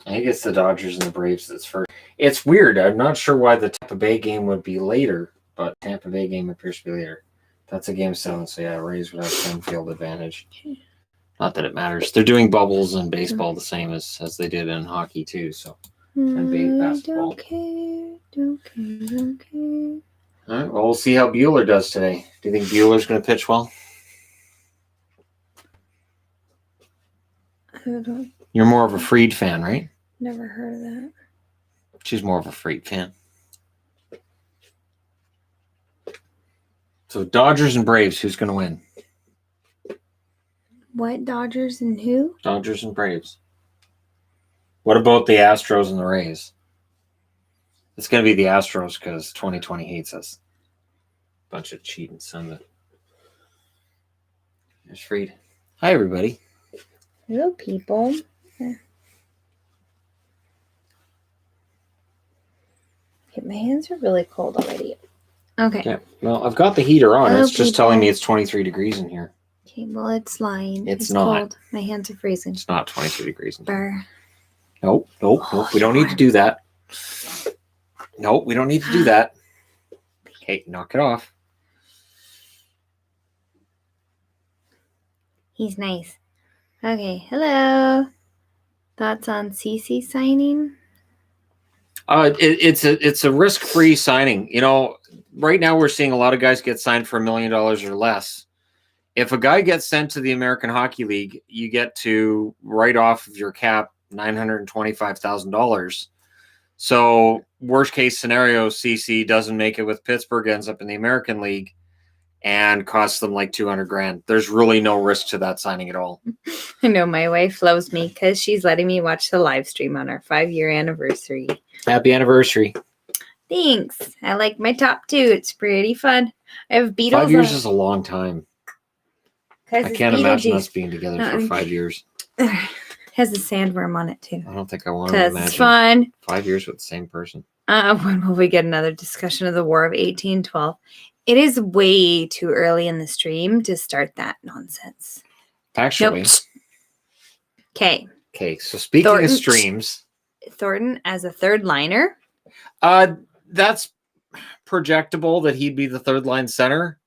I think it's the Dodgers and the Braves that's first. It's weird. I'm not sure why the Tampa Bay game would be later, but Tampa Bay game appears to be later. That's a game 7, so yeah, Rays would have home field advantage. Not that it matters. They're doing bubbles in baseball the same as they did in hockey too. So and basketball. Don't care. All right. Well, we'll see how Bueller does today. Do you think Bueller's going to pitch well? I don't. You're more of a Fried fan, right? Never heard of that. She's more of a Fried fan. So Dodgers and Braves, who's going to win? What, Dodgers and who? Dodgers and Braves. What about the Astros and the Rays? It's going to be the Astros because 2020 hates us. Bunch of cheating son. There's Fried. Hi, everybody. Hello, people. Okay, my hands are really cold already. Okay. Well, I've got the heater on. Hello, It's just telling me it's 23 degrees in here. Okay, well, it's lying. It's not. Cold. My hands are freezing. It's not 23 degrees in here. Brr. Nope. We don't need to do that. Nope, we don't need to do that. Okay, knock it off. He's nice. Okay, hello. Thoughts on CC signing? It's a risk-free signing. You know, right now we're seeing a lot of guys get signed for $1 million or less. If a guy gets sent to the American Hockey League, you get to write off of your cap $925,000. So worst case scenario, CC doesn't make it with Pittsburgh, ends up in the American League, and costs them like $200,000. There's really no risk to that signing at all. I know my wife loves me because she's letting me watch the live stream on our 5-year anniversary. Happy anniversary. Thanks. I like my top 2. It's pretty fun. I have Beatles. 5 years is a long time. I can't imagine us being together for 5 years. Has a sandworm on it too. I don't think I want to imagine. It's fun. 5 years with the same person. When will we get another discussion of the War of 1812? It is way too early in the stream to start that nonsense. Actually. Okay. Okay, so speaking of streams. Thornton as a third liner? That's projectable that he'd be the third line center.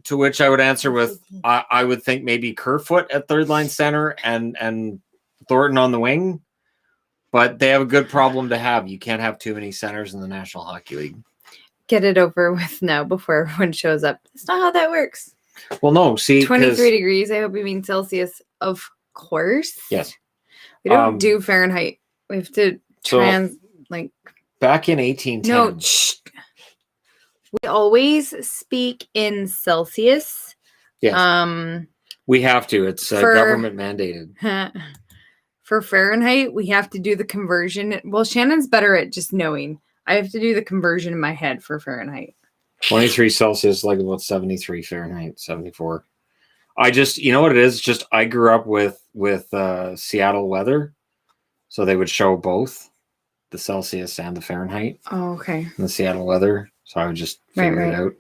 To which I would answer with, I would think maybe Kerfoot at third line center and Thornton on the wing. But they have a good problem to have. You can't have too many centers in the National Hockey League. Get it over with now before everyone shows up. That's not how that works. Well, no. See, 23 degrees. I hope you mean Celsius, of course. Yes. We don't do Fahrenheit. We have to back in 1810. No, we always speak in Celsius. Yes. We have to. It's government mandated. For Fahrenheit, we have to do the conversion. Well, Shannon's better at just knowing. I have to do the conversion in my head for Fahrenheit. 23 Celsius, like about 73 Fahrenheit, 74. I just, you know what it is? Just I grew up with Seattle weather. So they would show both the Celsius and the Fahrenheit. Oh, okay. And the Seattle weather. So I would just figure it out.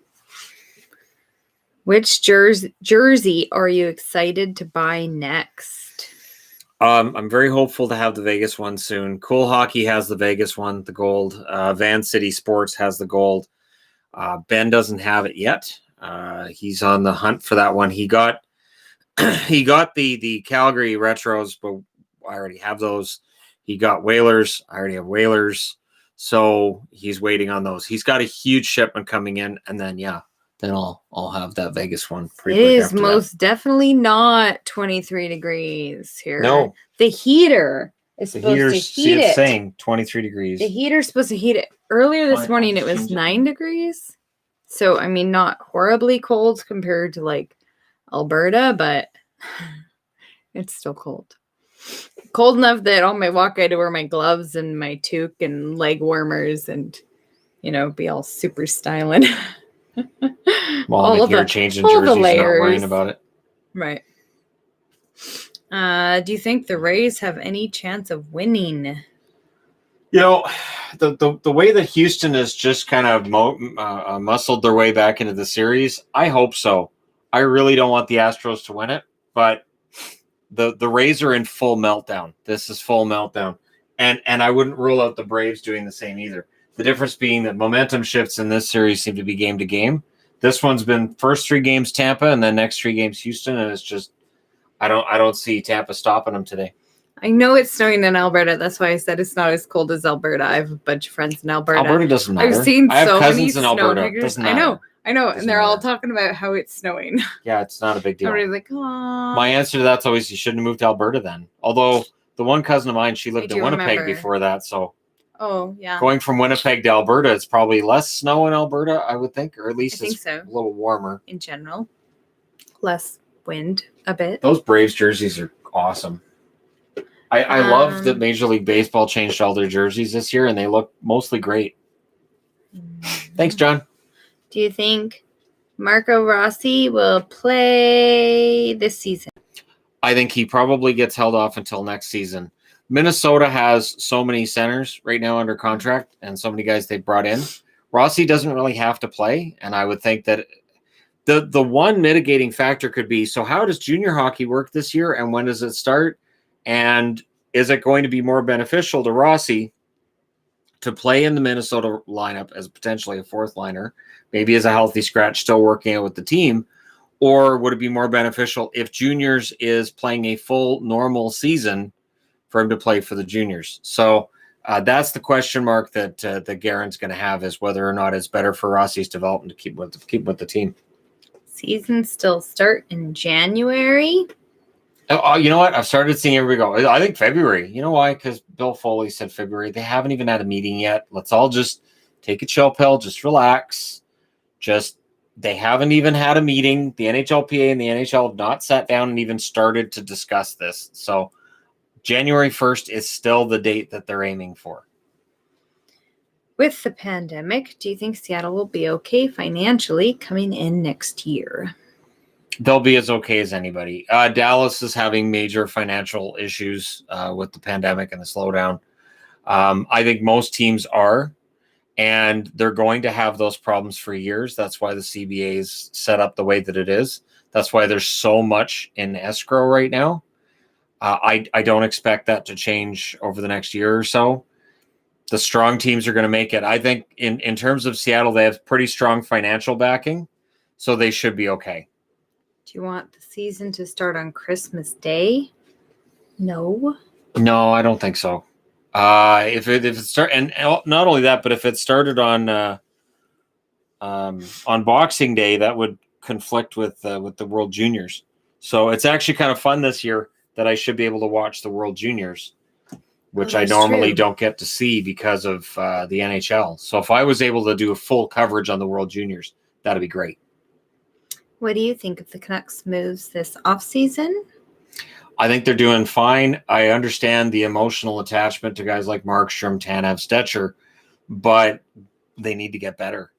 Which jersey are you excited to buy next? I'm very hopeful to have the Vegas one soon. Cool Hockey has the Vegas one, the gold. Van City Sports has the gold. Ben doesn't have it yet. He's on the hunt for that one. He got the Calgary retros, but I already have those. He got Whalers. I already have Whalers. So he's waiting on those. He's got a huge shipment coming in, and then I'll have that Vegas one. It is most definitely not 23 degrees here. No, the heater is supposed to heat it. It's saying 23 degrees. The heater's supposed to heat it. Earlier this morning, it was 9 degrees. So I mean, not horribly cold compared to like Alberta, but it's still cold. Cold enough that on my walk I had to wear my gloves and my toque and leg warmers and, be all super styling. While I'm here changing jerseys, not worrying about it. Right. Do you think the Rays have any chance of winning? The way that Houston has just kind of muscled their way back into the series, I hope so. I really don't want the Astros to win it, but the Rays are in full meltdown. This is full meltdown. And I wouldn't rule out the Braves doing the same either. The difference being that momentum shifts in this series seem to be game to game. This one's been first 3 games Tampa, and then next 3 games Houston, and it's just I don't see Tampa stopping them today. I know it's snowing in Alberta. That's why I said it's not as cold as Alberta. I have a bunch of friends in Alberta. Alberta doesn't matter. I've seen I have so many cousins in snow Alberta. pictures. Doesn't matter. I know, Doesn't and they're all matter. talking about how it's snowing. Yeah, it's not a big deal. Everybody's like, "Oh." My answer to that's always you shouldn't have moved to Alberta then. Although the one cousin of mine, she lived in Winnipeg remember. before that, so Oh yeah. going from Winnipeg to Alberta, it's probably less snow in Alberta, I would think, or at least I think it's so. a little warmer. In general, less wind a bit. Those Braves jerseys are awesome. I love that Major League Baseball changed all their jerseys this year, and they look mostly great. Thanks, John. Do you think Marco Rossi will play this season? I think he probably gets held off until next season. Minnesota has so many centers right now under contract and so many guys they've brought in. Rossi doesn't really have to play, and I would think that the one mitigating factor could be, so how does junior hockey work this year, and when does it start? And is it going to be more beneficial to Rossi to play in the Minnesota lineup as potentially a fourth liner, maybe as a healthy scratch still working out with the team? Or would it be more beneficial if juniors is playing a full normal season for him to play for the juniors? So that's the question mark that Guerin's going to have, is whether or not it's better for Rossi's development to keep with the team. Season still start in January. Oh, you know what? I've started seeing everybody go, I think February. You know why? Because Bill Foley said February. They haven't even had a meeting yet. Let's all just take a chill pill. Just relax. They haven't even had a meeting. The NHLPA and the NHL have not sat down and even started to discuss this. So January 1st is still the date that they're aiming for. With the pandemic, do you think Seattle will be okay financially coming in next year? They'll be as okay as anybody. Dallas is having major financial issues with the pandemic and the slowdown. I think most teams are, and they're going to have those problems for years. That's why the CBA is set up the way that it is. That's why there's so much in escrow right now. I don't expect that to change over the next year or so. The strong teams are going to make it. I think in terms of Seattle, they have pretty strong financial backing, so they should be okay. Do you want the season to start on Christmas Day? No, I don't think so. If it start, and not only that, but if it started on Boxing Day, that would conflict with the World Juniors. So it's actually kind of fun this year that I should be able to watch the World Juniors, which I normally don't get to see because of the NHL. So if I was able to do a full coverage on the World Juniors, that'd be great. What do you think of the Canucks' moves this offseason? I think they're doing fine. I understand the emotional attachment to guys like Markstrom, Tanev, Stetcher, but they need to get better.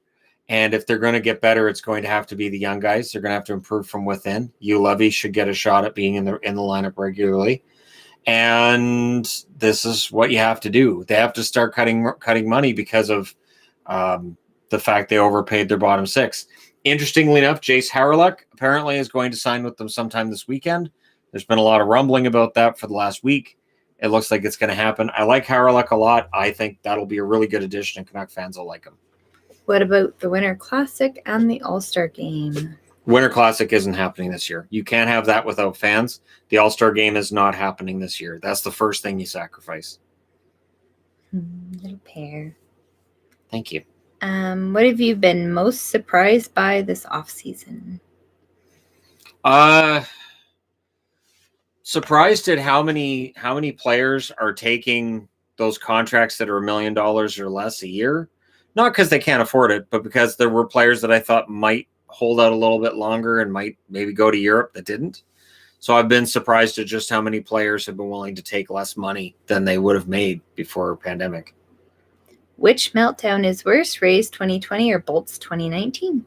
And if they're going to get better, it's going to have to be the young guys. They're going to have to improve from within. Levy should get a shot at being in the lineup regularly. And this is what you have to do. They have to start cutting money because of the fact they overpaid their bottom six. Interestingly enough, Jace Hawryluk apparently is going to sign with them sometime this weekend. There's been a lot of rumbling about that for the last week. It looks like it's going to happen. I like Hawryluk a lot. I think that'll be a really good addition, and Canuck fans will like him. What about the Winter Classic and the All-Star Game? Winter Classic isn't happening this year. You can't have that without fans. The All-Star Game is not happening this year. That's the first thing you sacrifice. Little pair. Thank you. What have you been most surprised by this off-season? Surprised at how many players are taking those contracts that are $1 million or less a year. Not because they can't afford it, but because there were players that I thought might hold out a little bit longer and might maybe go to Europe that didn't. So I've been surprised at just how many players have been willing to take less money than they would have made before pandemic. Which meltdown is worse, Rays 2020 or Bolts 2019?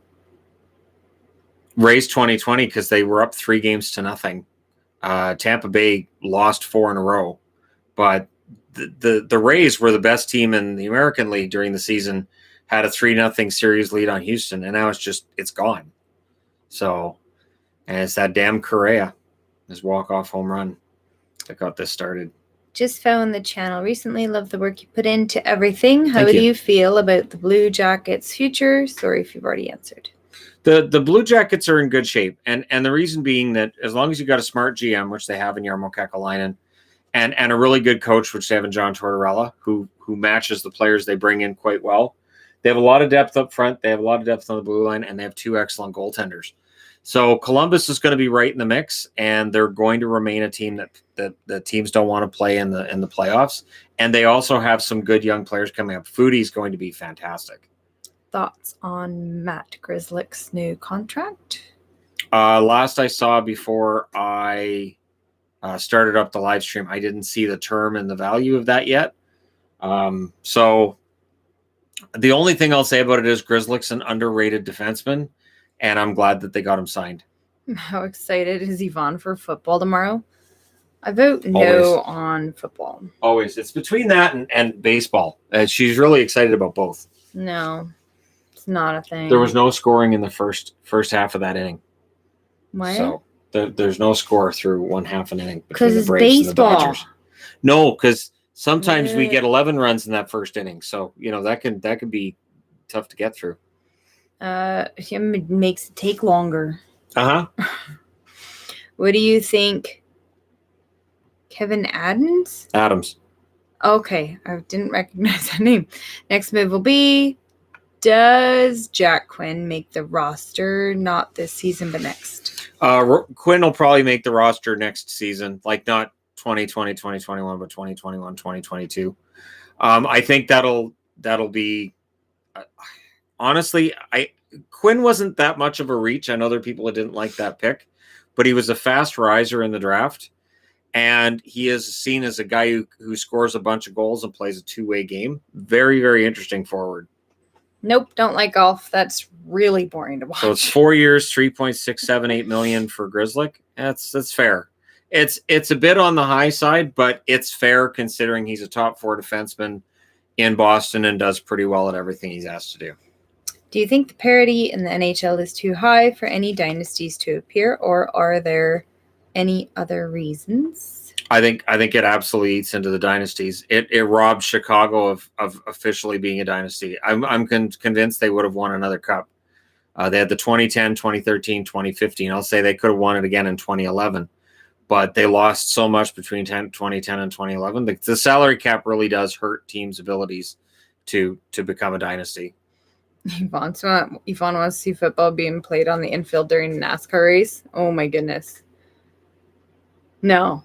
Rays 2020 because they were up 3-0. Tampa Bay lost 4 in a row, but the Rays were the best team in the American League during the season, had a 3-0 series lead on Houston, and now it's gone. So, and it's that damn Correa, his walk-off home run that got this started. Just found the channel recently. Love the work you put into everything. How Thank do you. you feel about the Blue Jackets' future? Sorry if you've already answered. The Blue Jackets are in good shape, and the reason being that as long as you got a smart GM, which they have in Jarmo Kekalainen, and a really good coach, which they have in John Tortorella, who matches the players they bring in quite well. They have a lot of depth up front. They have a lot of depth on the blue line, and they have two excellent goaltenders. So Columbus is going to be right in the mix, and they're going to remain a team that the teams don't want to play in the playoffs. And they also have some good young players coming up. Foodie's going to be fantastic. Thoughts on Matt Grislick's new contract? Last I saw before I started up the live stream, I didn't see the term and the value of that yet. So the only thing I'll say about it is Grislick's an underrated defenseman, and I'm glad that they got him signed. How excited is Yvonne for football tomorrow? I vote no on football. Always. It's between that and baseball. She's really excited about both. No, it's not a thing. There was no scoring in the first half of that inning. What? So there's no score through one half an inning because between it's the Braves baseball. and the Dodgers. No, because sometimes we get 11 runs in that first inning. So that can be tough to get through. It makes it take longer. What do you think? Kevin Adams? Okay, I didn't recognize that name. Next move will be, does Jack Quinn make the roster? Not this season, but next. Quinn will probably make the roster next season, like not 2020, 2021, but 2021, 2022. I think that'll be. Honestly, Quinn wasn't that much of a reach. I know there are people that didn't like that pick, but he was a fast riser in the draft. And he is seen as a guy who scores a bunch of goals and plays a two-way game. Very, very interesting forward. Nope, don't like golf. That's really boring to watch. So it's 4 years, $3.678 million for Grislick. That's fair. It's a bit on the high side, but it's fair considering he's a top four defenseman in Boston and does pretty well at everything he's asked to do. Do you think the parity in the NHL is too high for any dynasties to appear, or are there any other reasons? I think it absolutely eats into the dynasties. It robbed Chicago of officially being a dynasty. I'm convinced they would have won another cup. They had the 2010, 2013, 2015. I'll say they could have won it again in 2011, but they lost so much between 2010 and 2011. The salary cap really does hurt teams' abilities to become a dynasty. Yvonne wants to see football being played on the infield during a NASCAR race. Oh my goodness. No.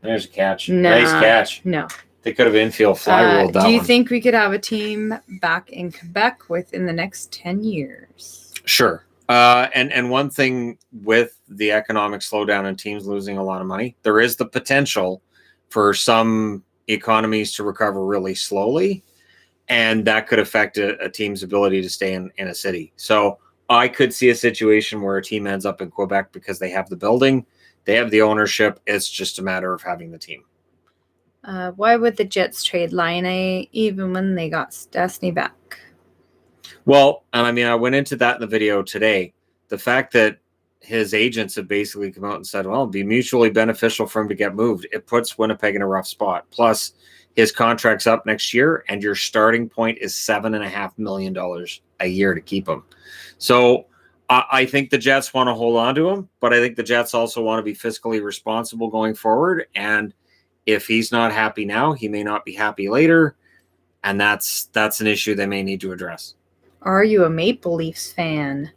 There's a catch. Nice catch. No. They could have infield fly rolled that one. Do you think we could have a team back in Quebec within the next 10 years? Sure. And one thing with the economic slowdown and teams losing a lot of money, there is the potential for some economies to recover really slowly, and that could affect a team's ability to stay in a city. So I could see a situation where a team ends up in Quebec because they have the building, they have the ownership. It's just a matter of having the team. Why would the Jets trade Laine even when they got Stastny back? Well, and I mean, I went into that in the video today. The fact that his agents have basically come out and said, well, it'd be mutually beneficial for him to get moved. It puts Winnipeg in a rough spot. Plus, his contract's up next year, and your starting point is $7.5 million a year to keep him. So I think the Jets want to hold on to him, but I think the Jets also want to be fiscally responsible going forward. And if he's not happy now, he may not be happy later. And that's an issue they may need to address. Are you a Maple Leafs fan?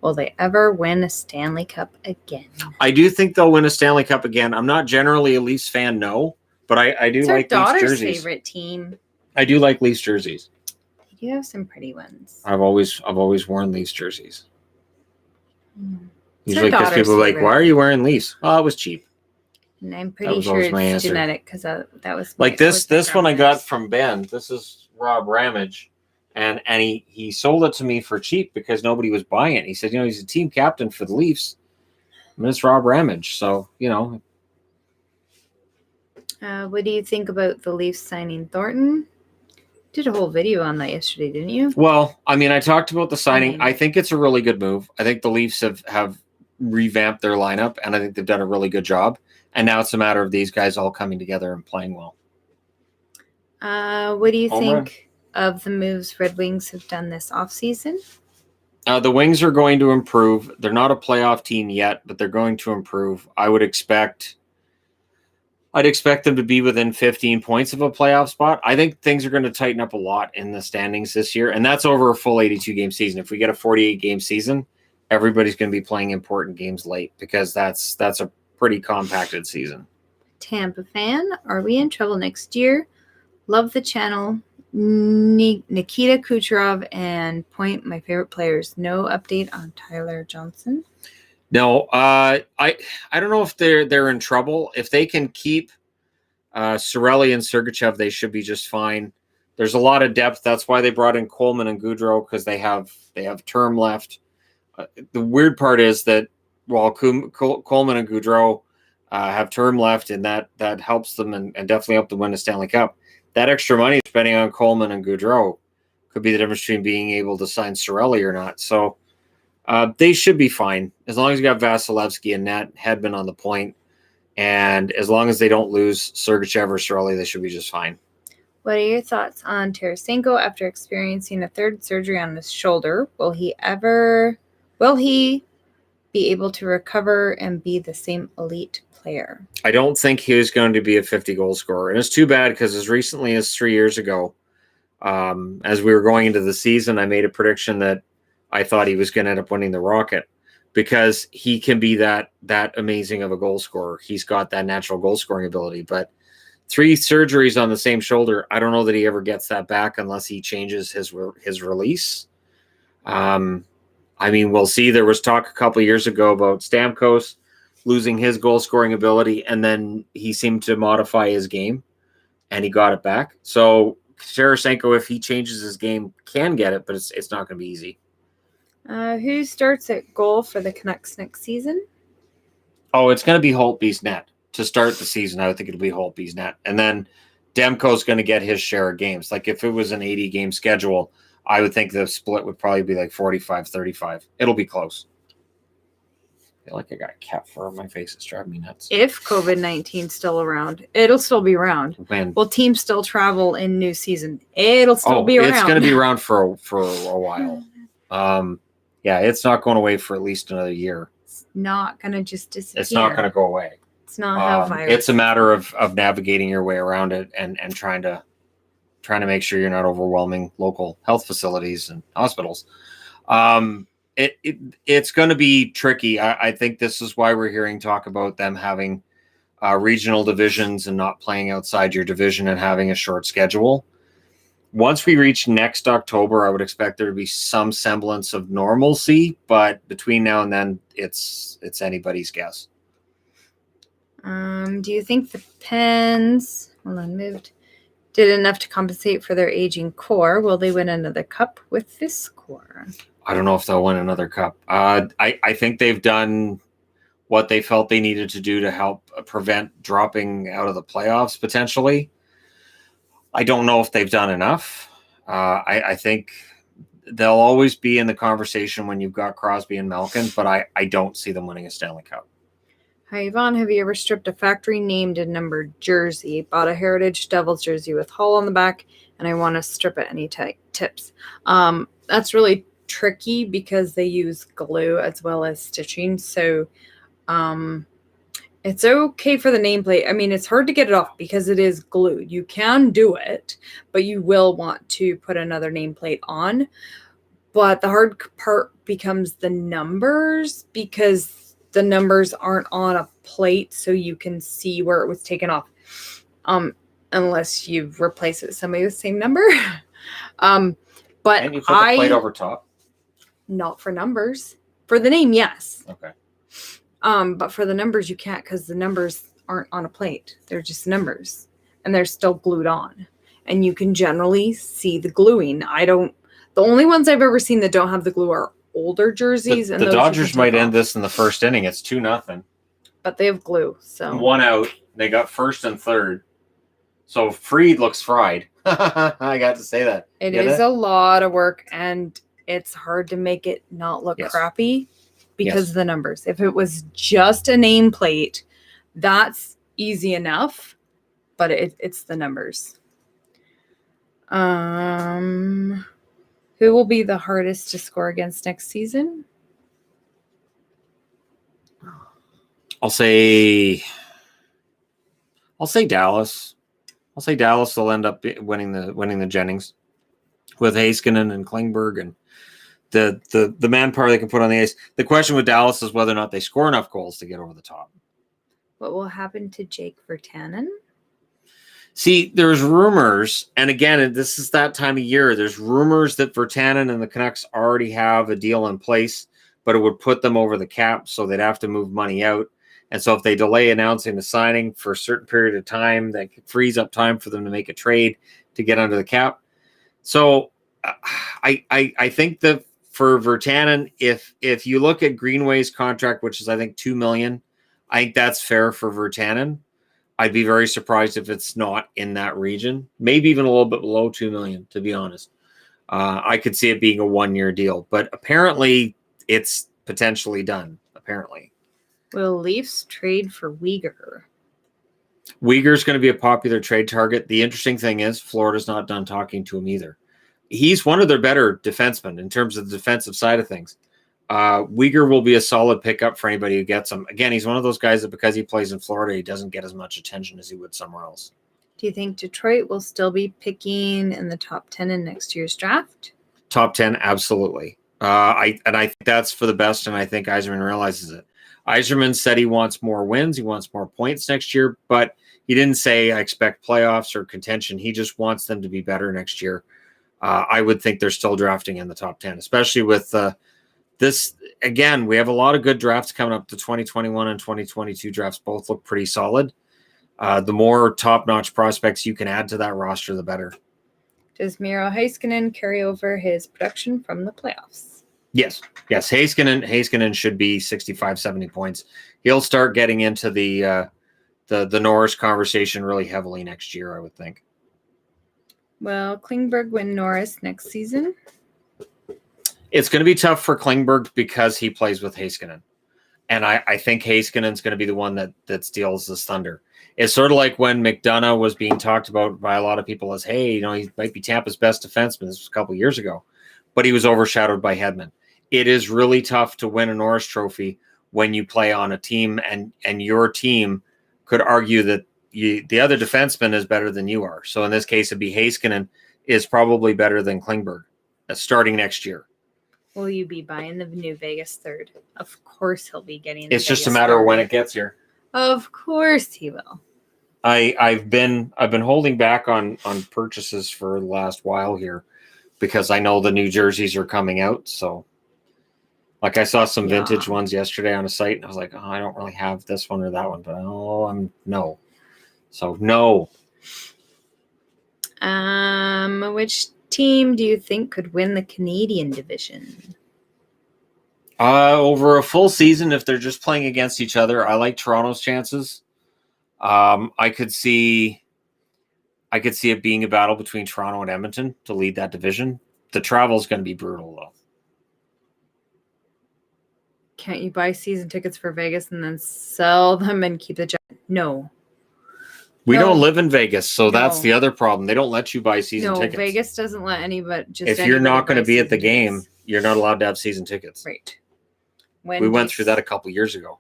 Will they ever win a Stanley Cup again? I do think they'll win a Stanley Cup again. I'm not generally a Leafs fan, no, but I do like Leafs jerseys. It's our daughter's favorite team. I do like Leafs jerseys. They do have some pretty ones. I've always worn Leafs jerseys. It's usually because people are like, why are you wearing Leafs? Oh, it was cheap. And I'm pretty sure it's genetic because that was like this one I got from Ben. This is Rob Ramage. And he sold it to me for cheap because nobody was buying it. He said, he's a team captain for the Leafs. And it's Rob Ramage. So, What do you think about the Leafs signing Thornton? Did a whole video on that yesterday, didn't you? Well, I mean, I talked about the signing. I think it's a really good move. I think the Leafs have revamped their lineup, and I think they've done a really good job. And now it's a matter of these guys all coming together and playing well. What do you think of the moves Red Wings have done this offseason? The Wings are going to improve. They're not a playoff team yet, but they're going to improve. I'd expect them to be within 15 points of a playoff spot. I think things are going to tighten up a lot in the standings this year, and that's over a full 82-game season. If we get a 48-game season, everybody's going to be playing important games late because that's a pretty compacted season. Tampa fan, are we in trouble next year? Love the channel. Nikita Kucherov and Point, my favorite players. No update on Tyler Johnson. No, I don't know if they're in trouble. If they can keep Cirelli and Sergachev, they should be just fine. There's a lot of depth. That's why they brought in Coleman and Gaudreau, because they have term left. The weird part is that while Coleman and Gaudreau have term left, and that helps them and definitely helped them win the Stanley Cup, that extra money spending on Coleman and Gaudreau could be the difference between being able to sign Cirelli or not. So they should be fine as long as you got Vasilevsky and Nat Hedman on the point, and as long as they don't lose Sergachev or Cirelli, they should be just fine. What are your thoughts on Tarasenko after experiencing a third surgery on his shoulder? Will he be able to recover and be the same elite player? I don't think he's going to be a 50-goal scorer. And it's too bad because as recently as 3 years ago, as we were going into the season, I made a prediction that I thought he was going to end up winning the Rocket because he can be that amazing of a goal scorer. He's got that natural goal scoring ability. But 3 surgeries on the same shoulder, I don't know that he ever gets that back unless he changes his release. I mean, we'll see. There was talk a couple of years ago about Stamkos losing his goal-scoring ability, and then he seemed to modify his game, and he got it back. So Tarasenko, if he changes his game, can get it, but it's not going to be easy. Who starts at goal for the Canucks next season? Oh, it's going to be Holtby's net. To start the season, I would think it'll be Holtby's net. And then Demko's going to get his share of games. Like if it was an 80-game schedule, I would think the split would probably be like 45-35. It'll be close. I feel like I got cat fur on my face. It's driving me nuts. If COVID-19's still around, it'll still be around. When? Will teams still travel in new season? It'll still be around. It's going to be around for a while. Yeah, it's not going away for at least another year. It's not going to just disappear. It's not going to go away. It's not how virus. It's a matter of navigating your way around it and trying to make sure you're not overwhelming local health facilities and hospitals. It's going to be tricky. I think this is why we're hearing talk about them having regional divisions and not playing outside your division and having a short schedule. Once we reach next October, I would expect there to be some semblance of normalcy, but between now and then, it's anybody's guess. Do you think the Pens did enough to compensate for their aging core? Will they win another cup with this core? I don't know if they'll win another cup. I think they've done what they felt they needed to do to help prevent dropping out of the playoffs potentially. I don't know if they've done enough. I think they'll always be in the conversation when you've got Crosby and Malkin, but I don't see them winning a Stanley Cup. Hi, Yvonne. Have you ever stripped a factory named and numbered jersey? Bought a Heritage Devils jersey with Hull on the back, and I want to strip it. Any tips? That's really tricky because they use glue as well as stitching. So it's okay for the nameplate. I mean, it's hard to get it off because it is glue. You can do it, but you will want to put another nameplate on. But the hard part becomes the numbers because the numbers aren't on a plate so you can see where it was taken off. Unless you replace it with somebody with the same number. But and you put the plate over top? Not for numbers. For the name, yes. Okay. But for the numbers, you can't because the numbers aren't on a plate. They're just numbers. And they're still glued on. And you can generally see the gluing. The only ones I've ever seen that don't have the glue are older jerseys. The Dodgers might end this in the first inning. It's 2-0. But they have glue. So 1 out. They got first and third. So Fried looks fried. I got to say that. It is a lot of work, and it's hard to make it not look crappy because of the numbers. If it was just a nameplate, That's easy enough, but it's the numbers. Who will be the hardest to score against next season? I'll say Dallas. I'll say Dallas will end up winning the Jennings with Heiskanen and Klingberg and the manpower they can put on the ice. The question with Dallas is whether or not they score enough goals to get over the top. What will happen to Jake Virtanen? See, there's rumors, and again, this is that time of year. There's rumors that Virtanen and the Canucks already have a deal in place, but it would put them over the cap, so they'd have to move money out. And so if they delay announcing the signing for a certain period of time, that frees up time for them to make a trade to get under the cap. So I think that for Virtanen, if you look at Greenway's contract, which is I think $2 million, I think that's fair for Virtanen. I'd be very surprised if it's not in that region, maybe even a little bit below 2 million, to be honest. I could see it being a 1-year deal, but apparently it's potentially done. Apparently. Will Leafs trade for Weegar? Weegar's going to be a popular trade target. The interesting thing is Florida's not done talking to him either. He's one of their better defensemen in terms of the defensive side of things. Weegar will be a solid pickup for anybody who gets him. Again, he's one of those guys that because he plays in Florida, he doesn't get as much attention as he would somewhere else. Do you think Detroit will still be picking in the top 10 in next year's draft? Top 10, absolutely. I think that's for the best, and I think Yzerman realizes it. Yzerman said he wants more wins, he wants more points next year, but he didn't say I expect playoffs or contention. He just wants them to be better next year. I would think they're still drafting in the top 10, especially with this. Again, we have a lot of good drafts coming up. The 2021 and 2022 drafts both look pretty solid. The more top-notch prospects you can add to that roster, the better. Does Miro Heiskanen carry over his production from the playoffs? Yes. Heiskanen should be 65, 70 points. He'll start getting into the Norris conversation really heavily next year, I would think. Will Klingberg win Norris next season? It's going to be tough for Klingberg because he plays with Heiskanen. And I think Heiskanen's going to be the one that steals this thunder. It's sort of like when McDonough was being talked about by a lot of people as, hey, he might be Tampa's best defenseman. This was a couple of years ago. But he was overshadowed by Hedman. It is really tough to win a Norris Trophy when you play on a team and your team could argue that the other defenseman is better than you are. So in this case, it'd be Heiskanen is probably better than Klingberg starting next year. Will you be buying the new Vegas third? Of course he'll be getting It's just a matter of when it gets here. Of course he will. I've been holding back on purchases for the last while here because I know the new jerseys are coming out. So like I saw some vintage ones yesterday on a site and I was like, oh, I don't really have this one or that one, but no. So no. Which team do you think could win the Canadian division? Over a full season, if they're just playing against each other, I like Toronto's chances. I could see it being a battle between Toronto and Edmonton to lead that division. The travel is going to be brutal, though. Can't you buy season tickets for Vegas and then sell them and keep the No. We don't live in Vegas, so that's the other problem. They don't let you buy season tickets. No, Vegas doesn't let anybody. If you're not going to be at the game, you're not allowed to have season tickets. Right. We went through that a couple years ago.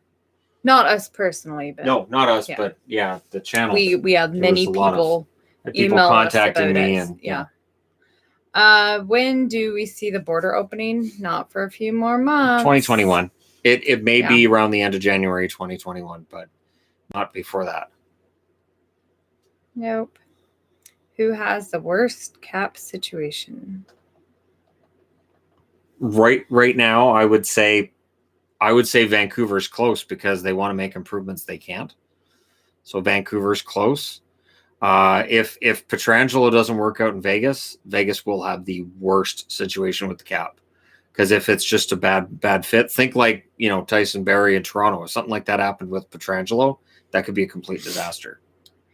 Not us personally, but no, not us, but the channel. We had many people contacting me, and when do we see the border opening? Not for a few more months. 2021. It may be around the end of January 2021, but not before that. Nope. Who has the worst cap situation? Right now, I would say Vancouver's close because they want to make improvements they can't. So Vancouver's close. If Pietrangelo doesn't work out in Vegas, Vegas will have the worst situation with the cap. Because if it's just a bad fit, think like Tyson Barrie in Toronto. If something like that happened with Pietrangelo, that could be a complete disaster.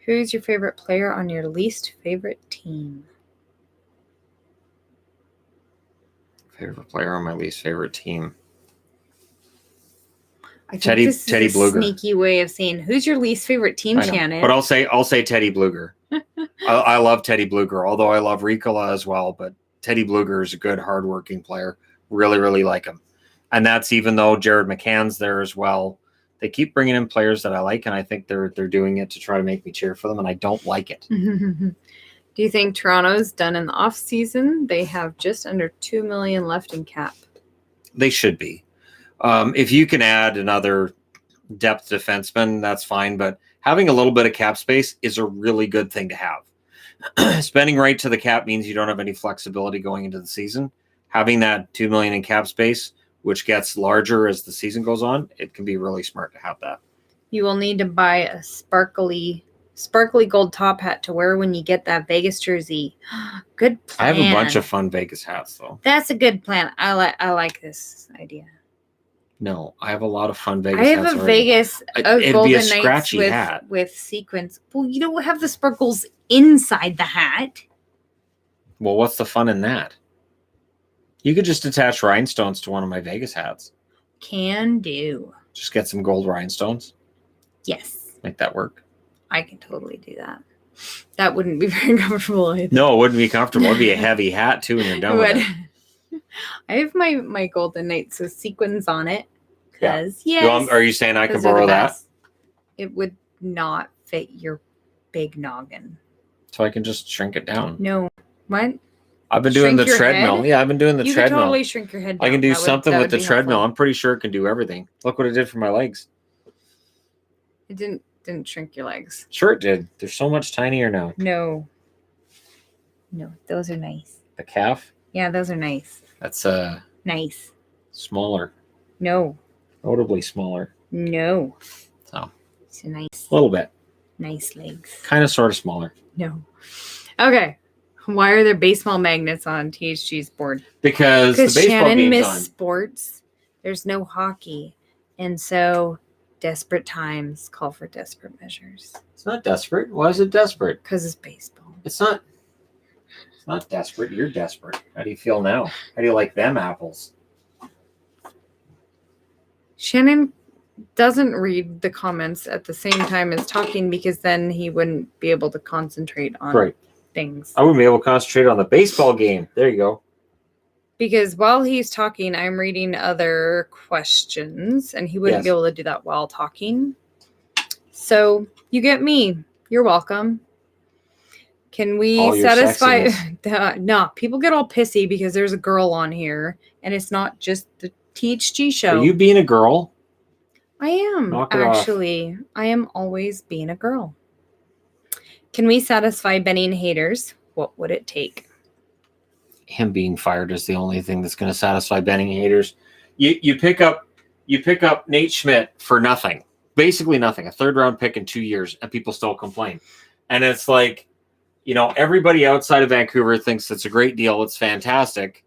Who's your favorite player on your least favorite team? Favorite player on my least favorite team. I think Teddy this is a Bluger. sneaky way of saying, who's your least favorite team, I know, Shannon? but I'll say Teddy Bluger. I love Teddy Bluger, although I love Ricola as well. But Teddy Bluger is a good, hardworking player. Really, really like him. And that's even though Jared McCann's there as well. They keep bringing in players that I like, and I think they're doing it to try to make me cheer for them, and I don't like it. Do you think Toronto's done in the off season? They have just under $2 million left in cap. They should be. If you can add another depth defenseman, that's fine. But having a little bit of cap space is a really good thing to have. Spending right to the cap means you don't have any flexibility going into the season. Having that $2 million in cap space, which gets larger as the season goes on, it can be really smart to have that. You will need to buy a sparkly gold top hat to wear when you get that Vegas jersey. Good plan. I have a bunch of fun Vegas hats, though. That's a good plan. I like this idea. No, I have a lot of fun Vegas hats. I have hats a already. Vegas It'd Golden be a Knights scratchy hat with sequins. Well, you don't have the sparkles inside the hat. Well, what's the fun in that? You could just attach rhinestones to one of my Vegas hats. Can do. Just get some gold rhinestones. Yes. Make that work. I can totally do that. That wouldn't be very comfortable either. No, it wouldn't be comfortable. It'd be a heavy hat, too, when you're done with it. I have my Golden Knights with sequins on it. Because, Are you saying I can borrow that? It would not fit your big noggin. So I can just shrink it down? No. What? I've been doing the treadmill. Head? Yeah, I've been doing the treadmill. You can totally shrink your head down. I can do something with the treadmill. Helpful. I'm pretty sure it can do everything. Look what it did for my legs. It didn't shrink your legs. Sure it did. They're so much tinier now. No, those are nice. The calf? Yeah, those are nice. That's nice. Smaller. No. Notably smaller. No. So. It's a nice. A little bit. Nice legs. Kind of sort of smaller. No. Okay. Why are there baseball magnets on THG's board? Because the baseball Shannon game's missed on. Sports. There's no hockey. And so desperate times call for desperate measures. It's not desperate. Why is it desperate? Because it's baseball. It's not desperate. You're desperate. How do you feel now? How do you like them apples? Shannon doesn't read the comments at the same time as talking because then he wouldn't be able to concentrate on things. I wouldn't be able to concentrate on the baseball game. There you go. Because while he's talking, I'm reading other questions, and he wouldn't be able to do that while talking. So you get me. You're welcome. Can we satisfy? No, people get all pissy because there's a girl on here, and it's not just the THG show. Are you being a girl? I am, actually. I am always being a girl. Can we satisfy Benning haters? What would it take? Him being fired is the only thing that's going to satisfy Benning haters. You pick up Nate Schmidt for nothing, basically nothing, a 3rd round pick in 2 years, and people still complain. And it's like, everybody outside of Vancouver thinks it's a great deal. It's fantastic.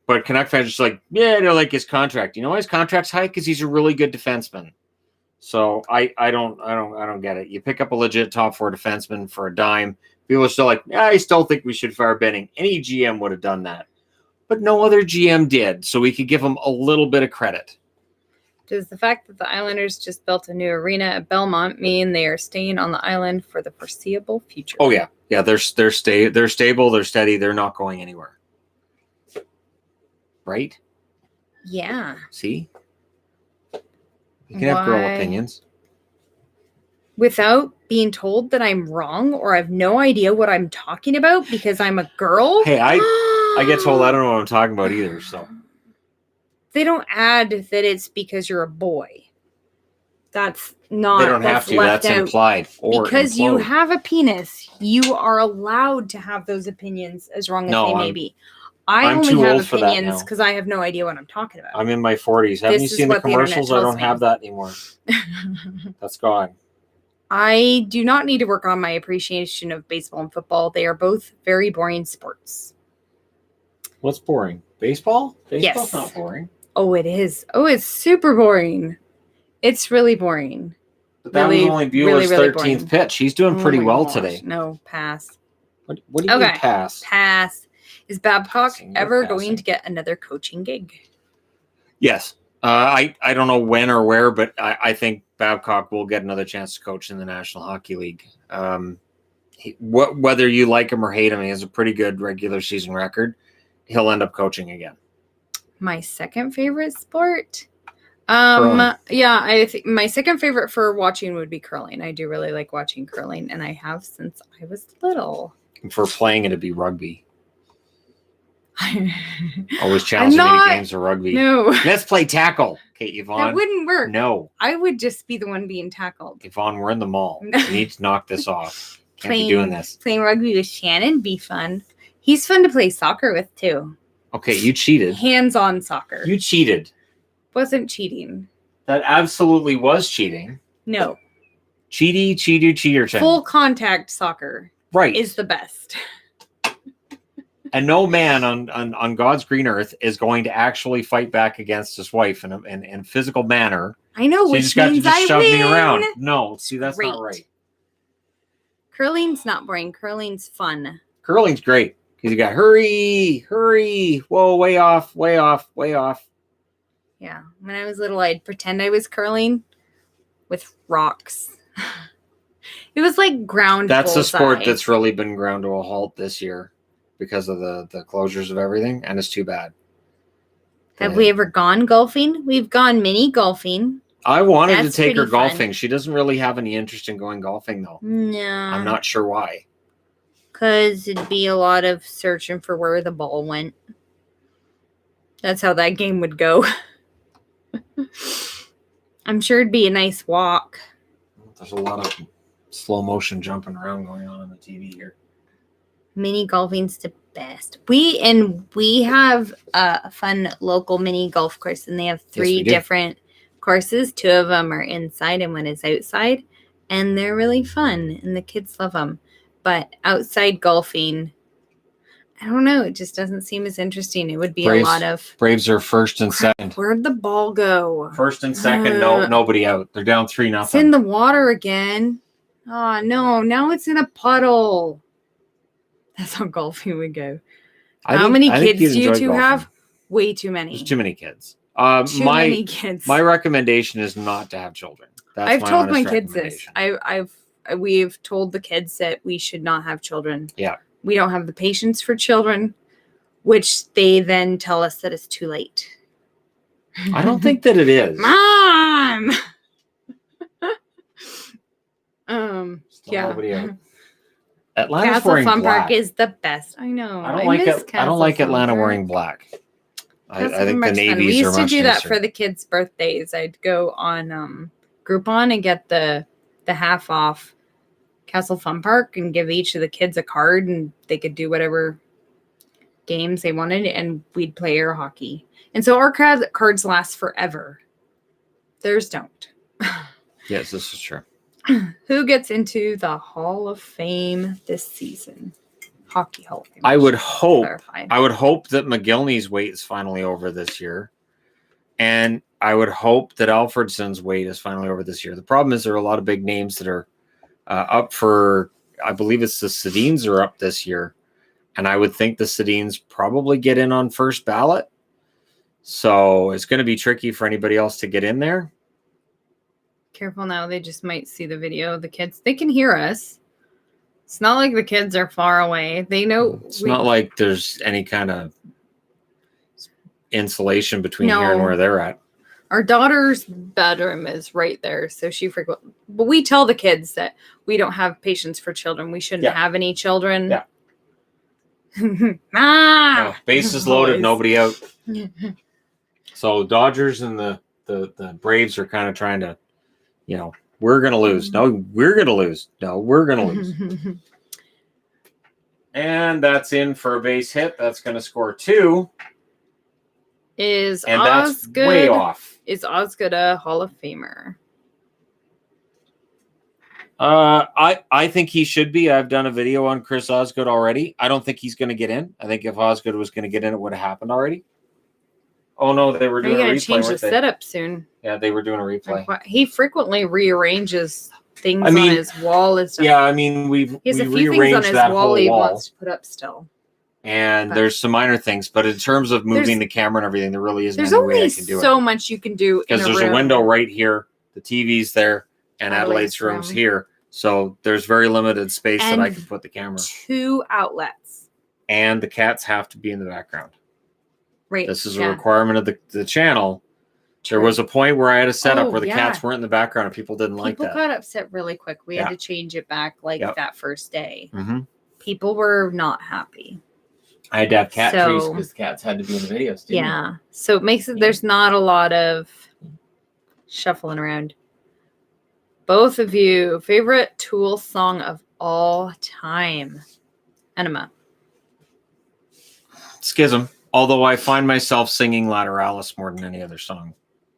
But Canuck fans are just like, yeah, they like his contract. You know why his contract's high? Because he's a really good defenseman. So I don't get it. You pick up a legit top 4 defenseman for a dime. People are still like, I still think we should fire Benning. Any GM would have done that. But no other GM did. So we could give him a little bit of credit. Does the fact that the Islanders just built a new arena at Belmont mean they are staying on the island for the foreseeable future? Oh, yeah. Yeah, they're stable, they're steady, they're not going anywhere. Right? Yeah. See? You can have girl opinions. Without being told that I'm wrong or I have no idea what I'm talking about because I'm a girl? Hey, I get told I don't know what I'm talking about either, so. They don't add that it's because you're a boy. That's not. They don't have to. That's implied. Because you have a penis, you are allowed to have those opinions as wrong as they may be. I'm only have opinions because I have no idea what I'm talking about. I'm in my 40s. Haven't you seen the commercials? I don't have that anymore. That's gone. I do not need to work on my appreciation of baseball and football. They are both very boring sports. What's boring? Baseball? Baseball's Yes. not boring. Oh, it is. Oh, it's super boring. It's really boring. But that was only Bueller's 13th pitch. He's doing pretty well today. No, pass. What do you mean pass? Pass. Is Babcock ever going to get another coaching gig? Yes. I don't know when or where, but I think Babcock will get another chance to coach in the National Hockey League. Whether you like him or hate him, he has a pretty good regular season record. He'll end up coaching again. My second favorite sport? Curling. Yeah, I think my second favorite for watching would be curling. I do really like watching curling, and I have since I was little. For playing, it'd be rugby. Always challenging many games of rugby. No. Let's play tackle. Okay, Yvonne. That wouldn't work. No. I would just be the one being tackled. Yvonne, we're in the mall. We need to knock this off. Can't be doing this. Playing rugby with Shannon be fun. He's fun to play soccer with, too. Okay, you cheated. Hands-on soccer. You cheated. Wasn't cheating. That absolutely was cheating. No. Cheater time. Full contact soccer. Right. Is the best. And no man on God's green earth is going to actually fight back against his wife in a physical manner. I know, so which you means just shove me win. around. No, see, that's not right. Curling's not boring. Curling's fun. Curling's great. Because you got hurry, whoa, way off. Yeah. When I was little, I'd pretend I was curling with rocks. It was like ground. That's a sport bullseye. that's really been ground to a halt this year because of the closures of everything, and it's too bad. Have we ever gone golfing? We've gone mini golfing. I wanted to That's take her pretty fun. golfing. She doesn't really have any interest in going golfing, though. No. I'm not sure why. Because it'd be a lot of searching for where the ball went. That's how that game would go. I'm sure it'd be a nice walk. There's a lot of slow motion jumping around going on the TV here. Mini golfing's the best. We have a fun local mini golf course, and they have 3 different courses. 2 of them are inside and 1 is outside, and they're really fun, and the kids love them. But outside golfing, I don't know. It just doesn't seem as interesting. It would be a lot of... Braves are first and second. Where'd the ball go? First and second, nobody out. They're down 3-0. It's in the water again. Oh, no. Now it's in a puddle. That's how golfing would go. How many kids do you 2 have? Way too many. There's too many kids. Many kids. My recommendation is not to have children. I've told my kids this. We've told the kids that we should not have children. Yeah. We don't have the patience for children, which they then tell us that it's too late. I don't think that it is. Mom! Yeah. Nobody out. Atlanta's Castle wearing Fun black. Park is the best. I know. I don't like Atlanta wearing black. I think the navies we used are to much do that nicer. for the kids' birthdays. I'd go on Groupon and get the half off Castle Fun Park and give each of the kids a card, and they could do whatever games they wanted, and we'd play air hockey. And so our cards last forever. Theirs don't. Yes, this is true. Who gets into the Hall of Fame this season? Hockey Hall of Fame. I would hope that McGillney's wait is finally over this year. And I would hope that Alfredson's wait is finally over this year. The problem is there are a lot of big names that are up for, I believe it's the Sedins are up this year. And I would think the Sedins probably get in on first ballot. So it's going to be tricky for anybody else to get in there. Careful now. They just might see the video. The kids, they can hear us. It's not like the kids are far away. They know. It's not like there's any kind of insulation between here and where they're at. Our daughter's bedroom is right there. So but we tell the kids that we don't have patience for children. We shouldn't have any children. Yeah. Bases loaded, nobody out. So Dodgers and the Braves are kind of trying to, we're going to lose. No, we're going to lose. No, we're going to lose. And that's in for a base hit. That's going to score 2. That's way off. Is Osgood a Hall of Famer? I think he should be. I've done a video on Chris Osgood already. I don't think he's going to get in. I think if Osgood was going to get in, it would have happened already. Oh, no, they were doing a replay. They're going to change the setup soon. Yeah, they were doing a replay. He frequently rearranges things on his wall and stuff. Yeah, I mean, we has a few things on his wall he wants to put up still. And there's some minor things, but in terms of moving the camera and everything, there really isn't any way I can do it. There's only so much you can do because there's a window right here, the TV's there, and Adelaide's room's here. So there's very limited space that I can put the camera. 2 outlets. And the cats have to be in the background. Right. This is a requirement of the channel. There was a point where I had a setup where the cats weren't in the background and people didn't like that. People got upset really quick. We had to change it back that first day. Mm-hmm. People were not happy. I had to have cat trees because the cats had to be in the videos too. Yeah. So it makes it, there's not a lot of shuffling around. Both of you, favorite Tool song of all time? Enema. Schism. Although I find myself singing Lateralis more than any other song.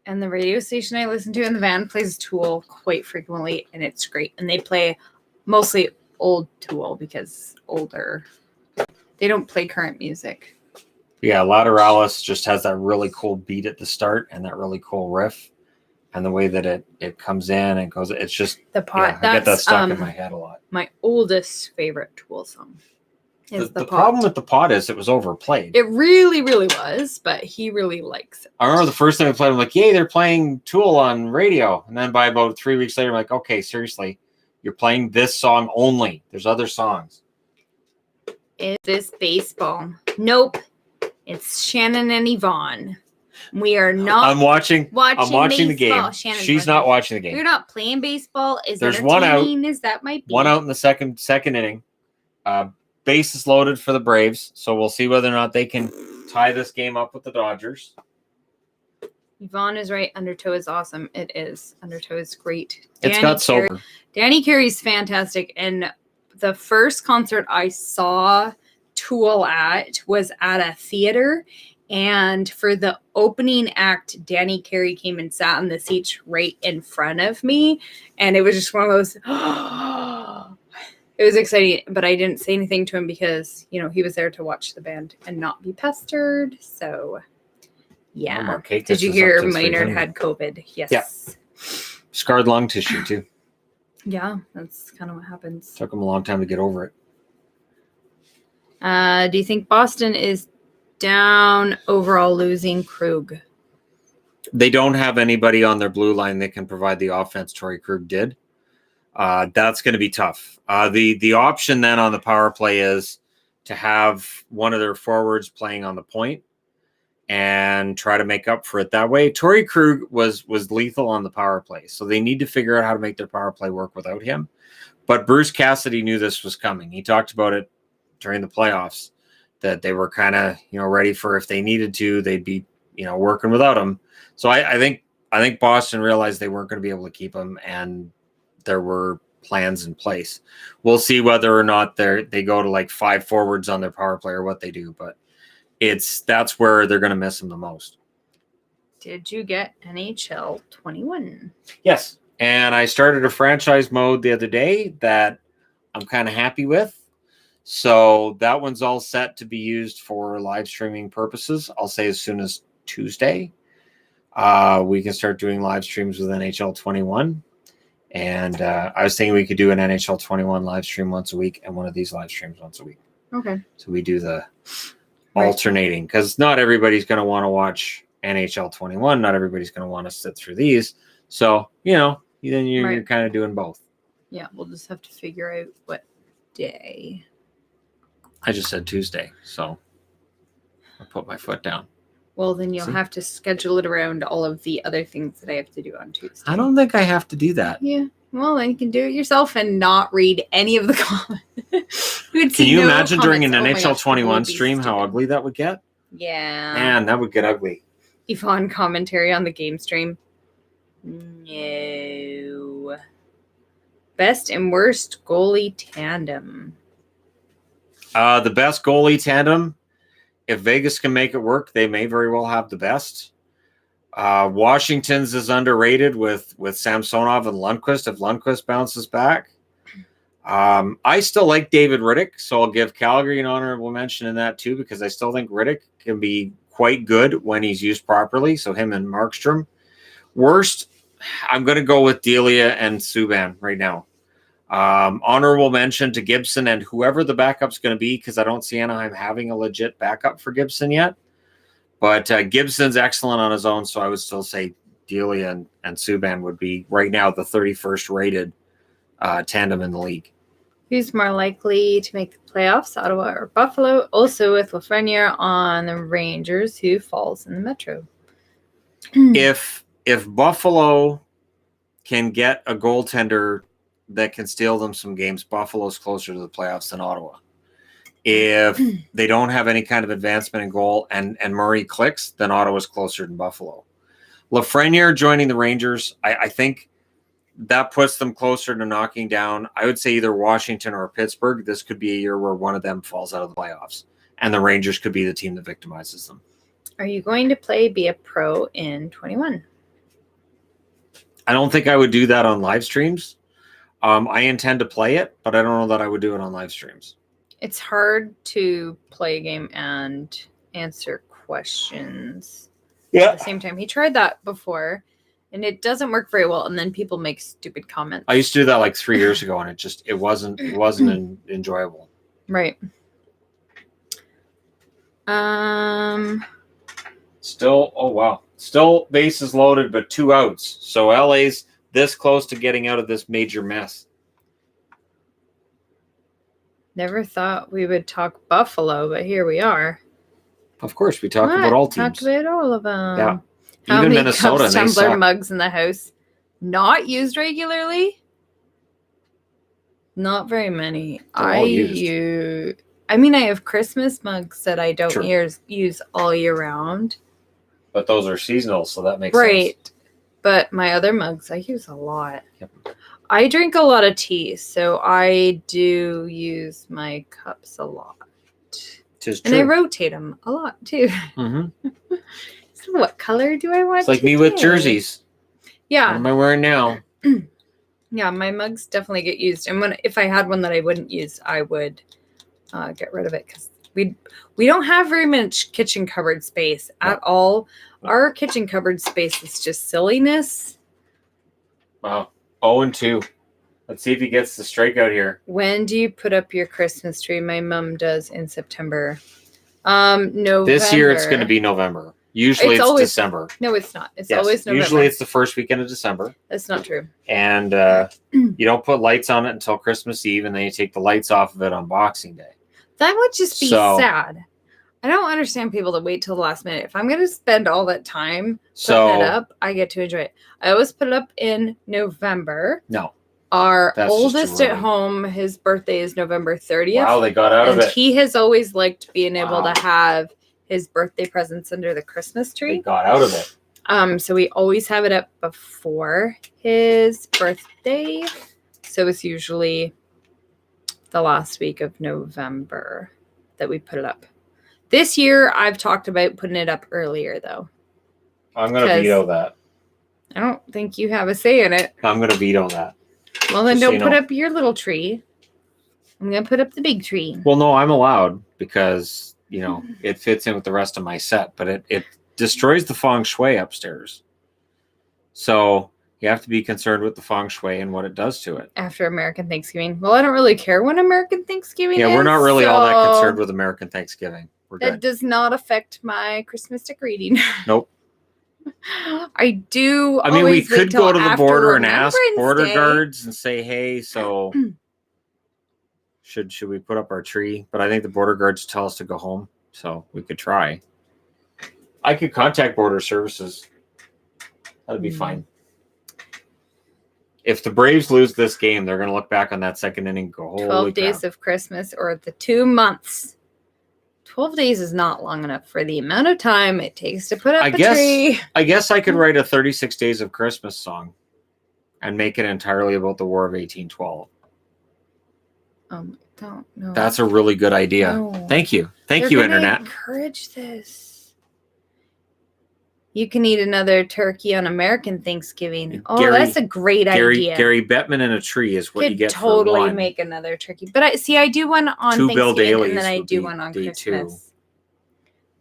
And the radio station I listen to in the van plays Tool quite frequently, and it's great. And they play mostly old Tool because older. They don't play current music. Yeah, Lateralis just has that really cool beat at the start and that really cool riff. And the way that it comes in and goes, it's just the pot. I get that stuck in my head a lot. My oldest favorite Tool song is the pot. Problem with the pot is it was overplayed. It really, really was, but he really likes it. I remember the first time I played, I'm like, yay, they're playing Tool on radio. And then by about 3 weeks later, I'm like, okay, seriously, you're playing this song only. There's other songs. Is this baseball? Nope. It's Shannon and Yvonne. We are not. I'm watching the game. Shannon's She's not watching the game. We're not playing baseball. There's one out. As that might be. One out in the second inning. Base is loaded for the Braves, so we'll see whether or not they can tie this game up with the Dodgers. Yvonne is right. Undertow is awesome. It is. Undertow is great. It's got sober. Danny Carey's fantastic. And the first concert I saw Tool at was at a theater. And for the opening act, Danny Carey came and sat in the seats right in front of me. And it was just one of those, it was exciting, but I didn't say anything to him because, he was there to watch the band and not be pestered. So, yeah. Did you hear Maynard had COVID? Yes. Yeah. Scarred lung tissue, too. Yeah, that's kind of what happens. Took him a long time to get over it. Do you think Boston is down overall losing Krug? They don't have anybody on their blue line that can provide the offense Torrey Krug did. That's going to be tough. The option then on the power play is to have one of their forwards playing on the point and try to make up for it that way. Torrey Krug was lethal on the power play, so they need to figure out how to make their power play work without him. But Bruce Cassidy knew this was coming. He talked about it during the playoffs, that they were kind of, ready for if they needed to, they'd be, working without him. So I think Boston realized they weren't going to be able to keep him, and there were plans in place. We'll see whether or not they go to like 5 forwards on their power play or what they do, but that's where they're going to miss him the most. Did you get NHL 21? Yes. And I started a franchise mode the other day that I'm kind of happy with. So that one's all set to be used for live streaming purposes. I'll say as soon as Tuesday, we can start doing live streams with NHL 21. And I was thinking we could do an NHL 21 live stream once a week and one of these live streams once a week. Okay. So we do the alternating, because not everybody's going to want to watch NHL 21. Not everybody's going to want to sit through these. So, then you're kind of doing both. Yeah, we'll just have to figure out what day. I just said Tuesday, so I'll put my foot down. Well, then you'll have to schedule it around all of the other things that I have to do on Tuesday. I don't think I have to do that. Yeah. Well, then you can do it yourself and not read any of the comments. Can you imagine during an NHL 21 stream how ugly that would get? Yeah. Man, that would get ugly. Yvonne commentary on the game stream. No. Best and worst goalie tandem. The best goalie tandem, if Vegas can make it work, they may very well have the best. Washington's is underrated with Samsonov and Lundqvist if Lundqvist bounces back. I still like David Riddick, so I'll give Calgary an honorable mention in that too, because I still think Riddick can be quite good when he's used properly. So him and Markstrom. Worst, I'm going to go with Delia and Subban right now. Honorable mention to Gibson and whoever the backup's going to be, because I don't see Anaheim having a legit backup for Gibson yet. But Gibson's excellent on his own, so I would still say Delia and Subban would be right now the 31st rated tandem in the league. Who's more likely to make the playoffs, Ottawa or Buffalo? Also with Lafreniere on the Rangers, who falls in the Metro. If Buffalo can get a goaltender that can steal them some games, Buffalo's closer to the playoffs than Ottawa. If they don't have any kind of advancement in goal and Murray clicks, then Ottawa's closer than Buffalo. Lafreniere joining the Rangers, I think that puts them closer to knocking down, I would say, either Washington or Pittsburgh. This could be a year where one of them falls out of the playoffs, and the Rangers could be the team that victimizes them. Are you going to be a pro in 21? I don't think I would do that on live streams. I intend to play it, but I don't know that I would do it on live streams. It's hard to play a game and answer questions at the same time. He tried that before, and it doesn't work very well. And then people make stupid comments. I used to do that like 3 years ago, and it wasn't enjoyable. Right. Still bases loaded, but 2 outs. So LA's this close to getting out of this major mess. Never thought we would talk Buffalo, but here we are. Of course, we talk about all teams. Talk about all of them. Yeah. How Even many Minnesota, cups, tumbler, mugs in the house? Not used regularly? Not very many. I have Christmas mugs that I don't use all year round. But those are seasonal, so that makes sense. Right. But my other mugs, I use a lot. Yep. I drink a lot of tea, so I do use my cups a lot. And I rotate them a lot, too. Mm-hmm. So what color do I want It's like me with jerseys. Yeah. What am I wearing now? Yeah, my mugs definitely get used. And if I had one that I wouldn't use, I would get rid of it, because we don't have very much kitchen cupboard space at all. Our kitchen cupboard space is just silliness. Wow. 0-2. Let's see if he gets the strikeout here. When do you put up your Christmas tree? My mom does in September. November. This year it's going to be November. Usually it's always December. No, it's not. It's always November. Usually it's the first weekend of December. That's not true. And you don't put lights on it until Christmas Eve, and then you take the lights off of it on Boxing Day. That would just be sad. I don't understand people that wait till the last minute. If I'm going to spend all that time putting it up, I get to enjoy it. I always put it up in November. No. Our oldest at home, his birthday is November 30th. Wow, they got out of it. And he has always liked being able to have his birthday presents under the Christmas tree. They got out of it. So we always have it up before his birthday. So it's usually the last week of November that we put it up. This year, I've talked about putting it up earlier, though. I'm going to veto that. I don't think you have a say in it. I'm going to veto that. Well, then don't put up your little tree. I'm going to put up the big tree. Well, no, I'm allowed because, it fits in with the rest of my set, but it destroys the feng shui upstairs. So you have to be concerned with the feng shui and what it does to it. After American Thanksgiving. Well, I don't really care when American Thanksgiving is. Yeah, we're not really all that concerned with American Thanksgiving. That does not affect my Christmas decorating. Nope. I do. I mean, we could go to the border and ask border guards and say, hey, so should we put up our tree? But I think the border guards tell us to go home, so we could try. I could contact border services. That'd be fine. If the Braves lose this game, they're going to look back on that second inning and go, holy 12 days of Christmas or the 2 months. 12 days is not long enough for the amount of time it takes to put up a tree. I guess I could write a 36 Days of Christmas song and make it entirely about the War of 1812. Don't know. That's a really good idea. No. Thank you. Thank you, Internet. Encourage this. You can eat another turkey on American Thanksgiving. That's a great idea. Gary Bettman in a tree is what you get for one. Totally make another turkey. But I do one on Thanksgiving and then I do one on Christmas. 2.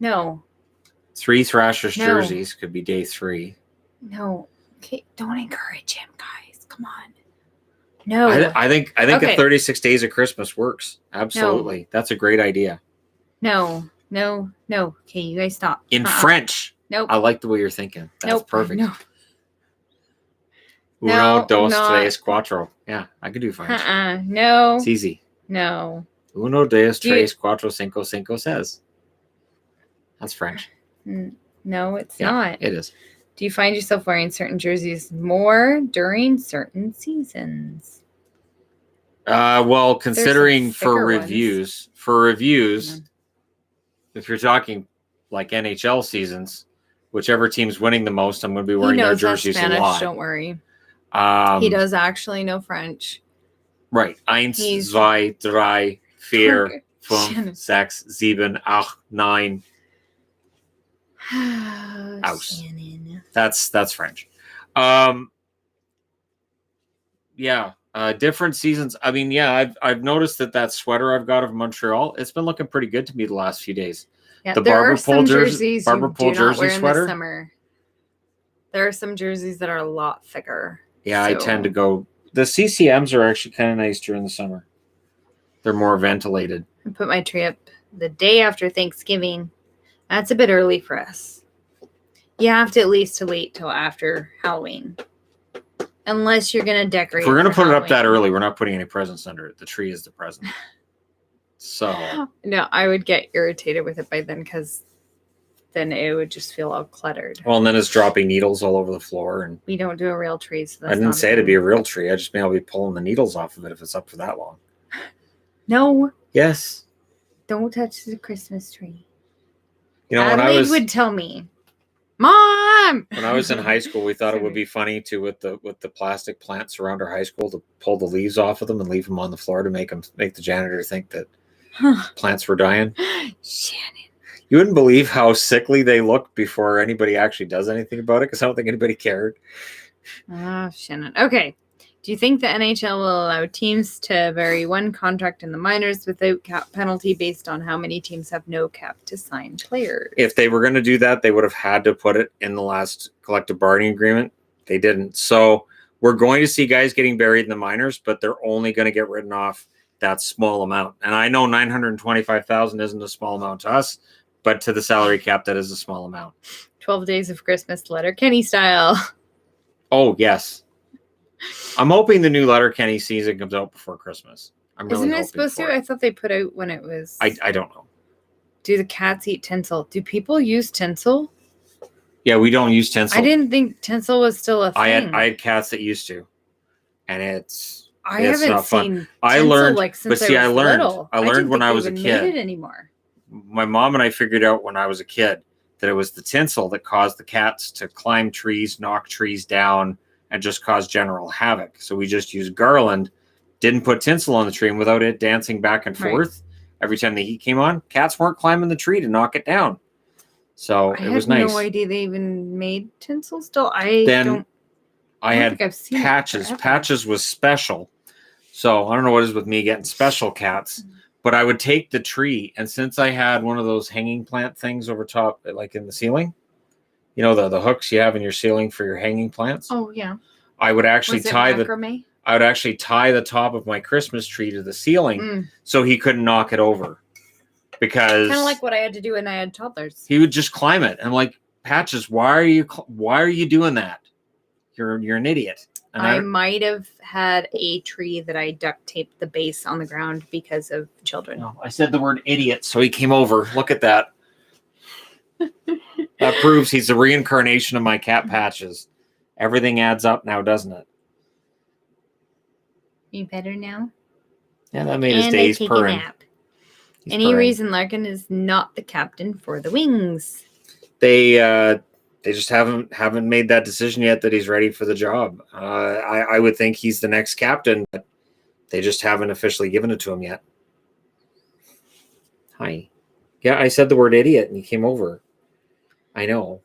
No. 3 Thrashers jerseys could be day 3. No. Okay, don't encourage him, guys. Come on. No. I think Okay. a 36 Days of Christmas works. Absolutely. No. That's a great idea. No. Okay, you guys stop. In French. Nope. I like the way you're thinking. That's perfect. No. Uno, dos, tres, cuatro. Yeah, I could do French. No. It's easy. No. Uno, dos, tres, cuatro, cinco, seis. That's French. No, it's not. It is. Do you find yourself wearing certain jerseys more during certain seasons? Well, considering for reviews, if you're talking like NHL seasons, whichever team's winning the most, I'm going to be wearing their jerseys Spanish, a lot. Don't worry. He does actually know French. Right. Eins, zwei, drei, vier, fünf, sechs, sieben, acht, nine. Aus. That's French. Different seasons. I mean, I've noticed that sweater I've got of Montreal, it's been looking pretty good to me the last few days. Yeah, the there Barber are some jerseys Barber you Pole do not jersey wear in sweater. the summer. There are some jerseys that are a lot thicker. Yeah, I tend to go. The CCMs are actually kind of nice during the summer. They're more ventilated. I put my tree up the day after Thanksgiving. That's a bit early for us. You have to at least wait till after Halloween. Unless you're going to decorate. If we're going to put it up that early, we're not putting any presents under it. The tree is the present. So. No, I would get irritated with it by then because then it would just feel all cluttered. Well, and then it's dropping needles all over the floor. And we don't do a real tree. So I didn't say it'd be a real tree. I just mean I'll be pulling the needles off of it if it's up for that long. No. Yes. Don't touch the Christmas tree. You know, Adelaide would tell me, Mom! When I was in high school, we thought it would be funny to with the plastic plants around our high school to pull the leaves off of them and leave them on the floor to make the janitor think that plants were dying. Shannon. You wouldn't believe how sickly they look before anybody actually does anything about it because I don't think anybody cared. Oh, Shannon. Okay. Do you think the NHL will allow teams to vary one contract in the minors without cap penalty based on how many teams have no cap to sign players? If they were going to do that, they would have had to put it in the last collective bargaining agreement. They didn't. So we're going to see guys getting buried in the minors, but they're only going to get written off that small amount. And I know $925,000 isn't a small amount to us, but to the salary cap, that is a small amount. 12 Days of Christmas, Letterkenny style. Oh, yes. I'm hoping the new Letterkenny season comes out before Christmas. I'm really Isn't it supposed to? I thought they put out when it was. I don't know. Do the cats eat tinsel? Do people use tinsel? Yeah, we don't use tinsel. I didn't think tinsel was still a thing. I had cats that used to, and it's haven't not seen fun. Tinsel I learned, like since but see, I was little. I learned when I was a Made kid. it anymore. My mom and I figured out when I was a kid that it was the tinsel that caused the cats to climb trees, knock trees down, and just cause general havoc. So we just used garland, didn't put tinsel on the tree, and without it dancing back and forth every time the heat came on, cats weren't climbing the tree to knock it down. So it was nice. I had no idea they even made tinsel still. I had Patches. Patches was special. So I don't know what it is with me getting special cats, but I would take the tree, and since I had one of those hanging plant things over top, like in the ceiling, you know, the hooks you have in your ceiling for your hanging plants. Oh yeah. I would actually tie macrame? I would actually tie the top of my Christmas tree to the ceiling so he couldn't knock it over. Because kind of like what I had to do when I had toddlers. He would just climb it. And I'm like, Patches, why are you doing that? You're an idiot. And I might have had a tree that I duct taped the base on the ground because of children. No, I said the word idiot, so he came over. Look at that. That proves he's a reincarnation of my cat Patches. Everything adds up now, doesn't it? You better now? Yeah, that made his days purring. Any reason Larkin is not the captain for the Wings? They just haven't made that decision yet that he's ready for the job. I would think he's the next captain, but they just haven't officially given it to him yet. Hi. Yeah, I said the word idiot and he came over. I know.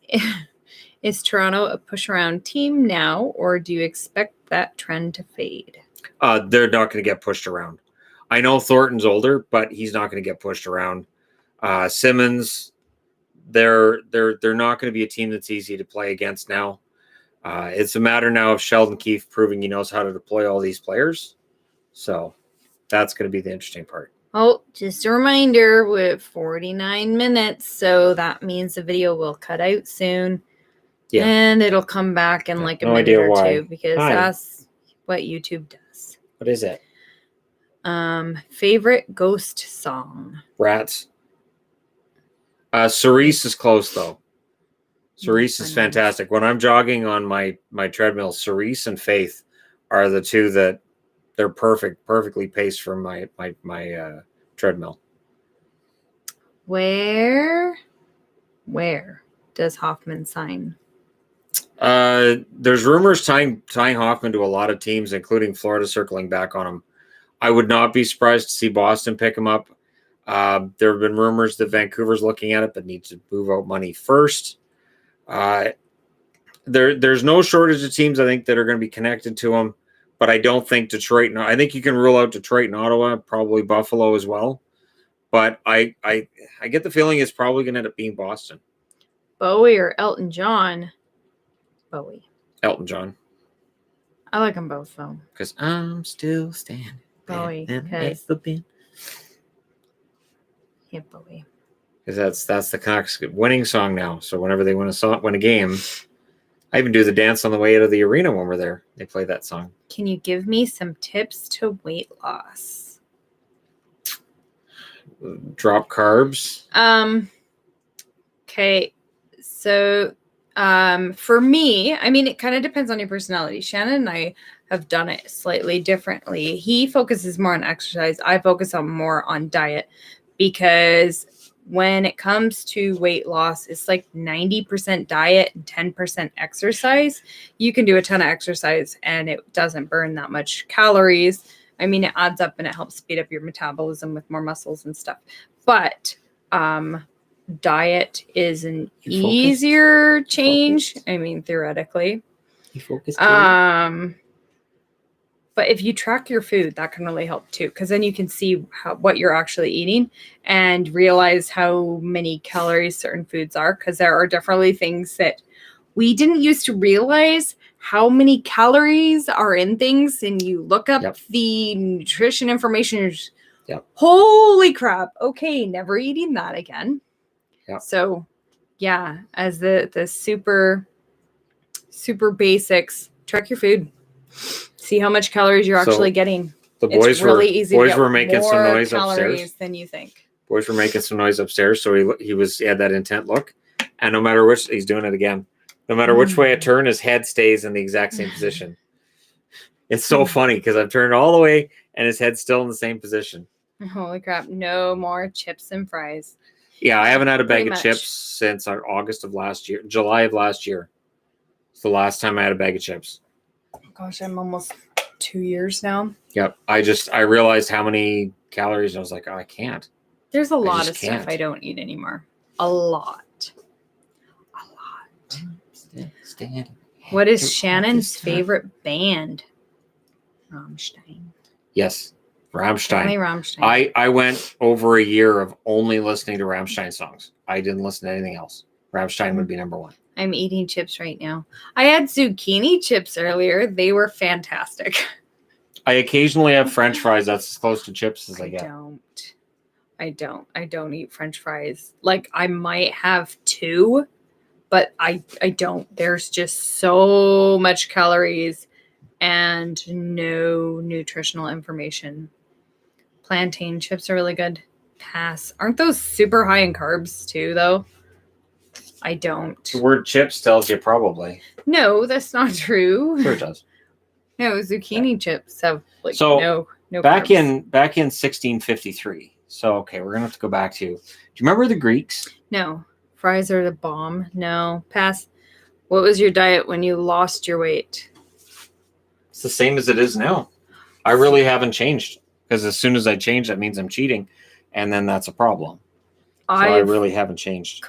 Is Toronto a push-around team now, or do you expect that trend to fade? They're not going to get pushed around. I know Thornton's older, but he's not going to get pushed around. Simmons, they're not going to be a team that's easy to play against now. It's a matter now of Sheldon Keefe proving he knows how to deploy all these players. So that's going to be the interesting part. Oh, just a reminder, we're at 49 minutes, so that means the video will cut out soon. Yeah. And it'll come back in like a minute or two because that's what YouTube does. What is it? Favorite ghost song? Rats. Cerise is close though. Cerise is fantastic. When I'm jogging on my treadmill, Cerise and Faith are the two that they're perfectly paced for my treadmill. Where does Hoffman sign? There's rumors tying Hoffman to a lot of teams, including Florida circling back on him. I would not be surprised to see Boston pick him up. There have been rumors that Vancouver's looking at it, but needs to move out money first. There's no shortage of teams, I think, that are going to be connected to him, but I don't think Detroit. I think you can rule out Detroit and Ottawa, probably Buffalo as well. But I get the feeling it's probably going to end up being Boston. Bowie or Elton John? Bowie. Elton John. I like them both, though. Because I'm still standing. Bowie. Because the bin. Yeah, Bowie. Because that's the Canucks winning song now. So whenever they win a game, I even do the dance on the way out of the arena when we're there. They play that song. Can you give me some tips to weight loss? Drop carbs. Okay. So for me, I mean, it kind of depends on your personality. Shannon and I have done it slightly differently. He focuses more on exercise. I focus more on diet because when it comes to weight loss, it's like 90% diet and 10% exercise. You can do a ton of exercise and it doesn't burn that much calories. I mean, it adds up and it helps speed up your metabolism with more muscles and stuff. But diet is an easier change. I mean, theoretically. You focus. But if you track your food, that can really help too, because then you can see what you're actually eating and realize how many calories certain foods are, because there are definitely things that we didn't used to realize how many calories are in things, and you look up the nutrition information. Holy crap. Okay, never eating that again. So, yeah, as the super basics, track your food. See how much calories you're actually getting. The boys it's really easy boys to were making some noise upstairs than you think. Boys were making some noise upstairs, so he had that intent look, and no matter which, he's doing it again. No matter which way I turn, his head stays in the exact same position. It's so funny because I've turned all the way, and his head's still in the same position. Holy crap! No more chips and fries. Yeah, I haven't had a bag of chips since August of last year, July of last year. It's the last time I had a bag of chips. Gosh, I'm almost 2 years now. Yep. I realized how many calories. I was like, oh, I can't. There's a lot of stuff I don't eat anymore. A lot. What is Shannon's favorite band? Ramstein. Yes. Ramstein. Only Ramstein. I went over a year of only listening to Ramstein songs. I didn't listen to anything else. Ramstein would be number one. I'm eating chips right now. I had zucchini chips earlier. They were fantastic. I occasionally have French fries. That's as close to chips as I get. I don't eat French fries. Like, I might have two, but I don't. There's just so much calories and no nutritional information. Plantain chips are really good. Pass. Aren't those super high in carbs too, though? I don't. The word chips tells you probably. No, that's not true. Sure it does. No, zucchini chips have no back carbs. in 1653. So okay, we're gonna have to go back to. Do you remember the Greeks? No. Fries are the bomb. No. Pass. What was your diet when you lost your weight? It's the same as it is now. I really haven't changed, because as soon as I change, that means I'm cheating, and then that's a problem. So I really haven't changed.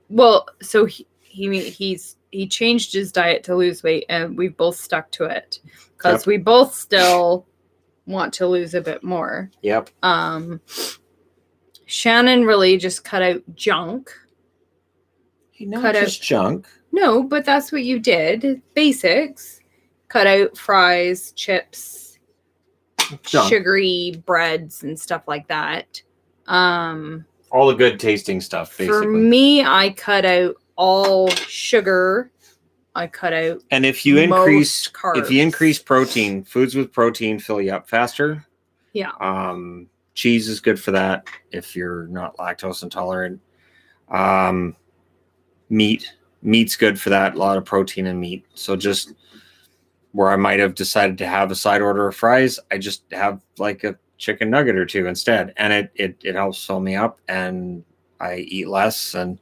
Well, so he changed his diet to lose weight, and we've both stuck to it because we both still want to lose a bit more. Yep. Shannon really just cut out junk. Not just junk. No, but that's what you did. Basics. Cut out fries, chips, sugary breads, and stuff like that. All the good tasting stuff, basically. For me, I cut out all sugar. I cut out and if you increase carbs. protein, foods with protein fill you up faster. Yeah. Cheese is good for that if you're not lactose intolerant. Meat's good for that. A lot of protein in meat. So just where I might have decided to have a side order of fries, I just have like a chicken nugget or two instead, and it helps fill me up, and I eat less, and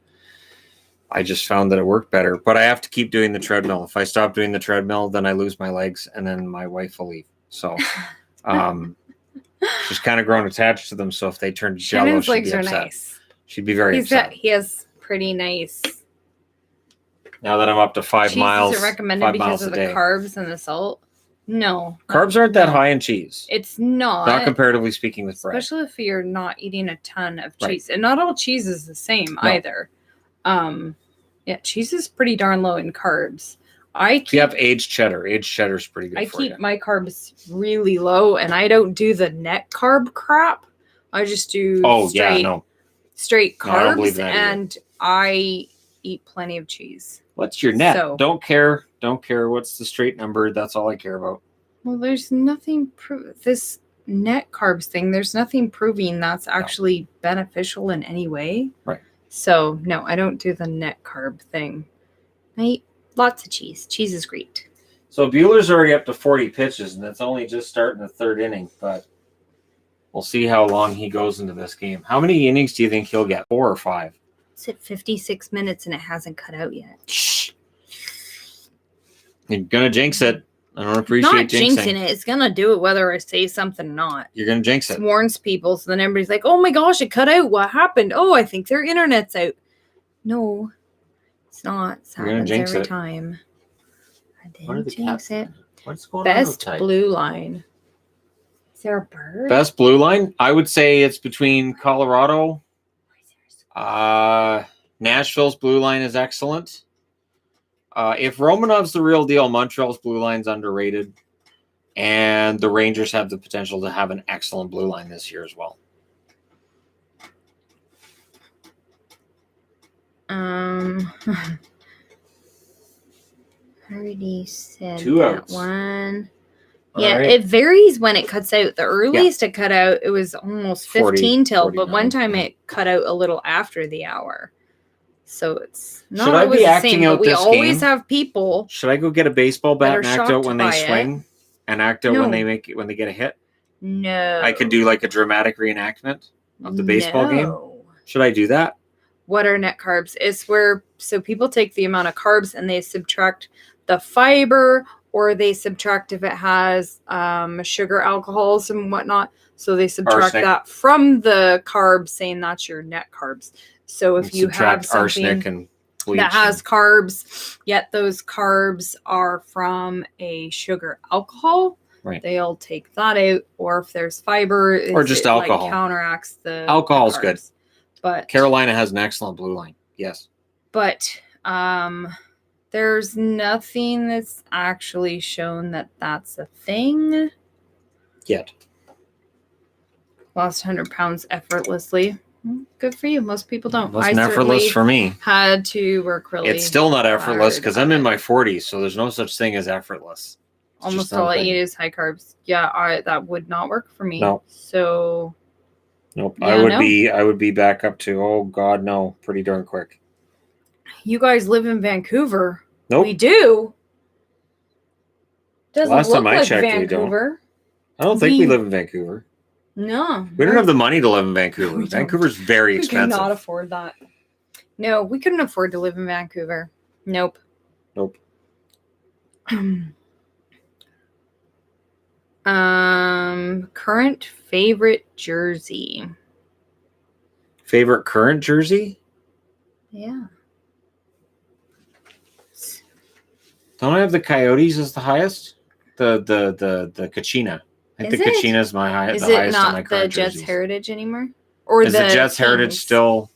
I just found that it worked better. But I have to keep doing the treadmill. If I stop doing the treadmill, then I lose my legs, and then my wife will leave. So she's kind of grown attached to them. So if they turn jello, Shannon's she'd legs be are upset. nice. She'd be very upset. He has pretty nice. Now that I'm up to 5 miles, Cheese isn't recommended because of the carbs and the salt. No. Carbs aren't that high in cheese. It's not. Not comparatively speaking with bread. Especially if you're not eating a ton of cheese. Right. And not all cheese is the same either. Yeah, cheese is pretty darn low in carbs. You have aged cheddar. Aged cheddar is pretty good for you. I keep my carbs really low, and I don't do the net carb crap. I just do straight carbs, and I eat plenty of cheese. What's your net? So, don't care what's the straight number. That's all I care about. Well, there's nothing this net carbs thing. There's nothing proving that's actually beneficial in any way. Right. So no, I don't do the net carb thing. I eat lots of cheese. Cheese is great. So Bueller's already up to 40 pitches, and it's only just starting the third inning. But we'll see how long he goes into this game. How many innings do you think he'll get? 4 or 5? It's at 56 minutes and it hasn't cut out yet. Shh. You're going to jinx it. I don't appreciate jinxing. Not jinxing it. It's going to do it whether I say something or not. You're going to jinx it. Warns people, so then everybody's like, oh my gosh, it cut out. What happened? Oh, I think their internet's out. No, it's not. It happens every time. I didn't jinx it. What's going on? Best blue line. Is there a bird? Best blue line? I would say it's between Colorado. Nashville's blue line is excellent. If Romanov's the real deal, Montreal's blue line's underrated. And the Rangers have the potential to have an excellent blue line this year as well. Already said 2 that outs. one. Yeah, right. It varies when it cuts out. The earliest it cut out, it was almost 15 till, but one time it cut out a little after the hour. So it's not always the same, but we always have people. Should I go get a baseball bat and act out when they swing and act out when they get a hit? No. I could do like a dramatic reenactment of the baseball game. Should I do that? What are net carbs? It's where people take the amount of carbs and they subtract the fiber, or they subtract if it has sugar, alcohols, and whatnot. So they subtract that from the carbs, saying that's your net carbs. So if you have something that has carbs, yet those carbs are from a sugar alcohol, they'll take that out. Or if there's fiber, or just alcohol, counteracts the alcohol's carbs. Good. But Carolina has an excellent blue line. Yes. But there's nothing that's actually shown that that's a thing yet. Lost 100 pounds effortlessly. Good for you. Most people don't. It wasn't effortless for me. Had to work really. It's still not effortless because I'm in my 40s, so there's no such thing as effortless. It's almost all I eat is high carbs. Yeah, that would not work for me. No. So. Nope. Yeah, I would be back up to, oh God, no, pretty darn quick. You guys live in Vancouver. Nope. We do. Doesn't Last look time I like checked, Vancouver. I don't think we live in Vancouver. No. We don't have the money to live in Vancouver. Vancouver's very expensive. We cannot afford that. No, we couldn't afford to live in Vancouver. Nope. Current favorite jersey. Favorite current jersey? Yeah. Don't I have the Coyotes as the highest? The Kachina. I think the Kachina is my highest. Is it not the Jets Heritage anymore? Or is the Jets Heritage still?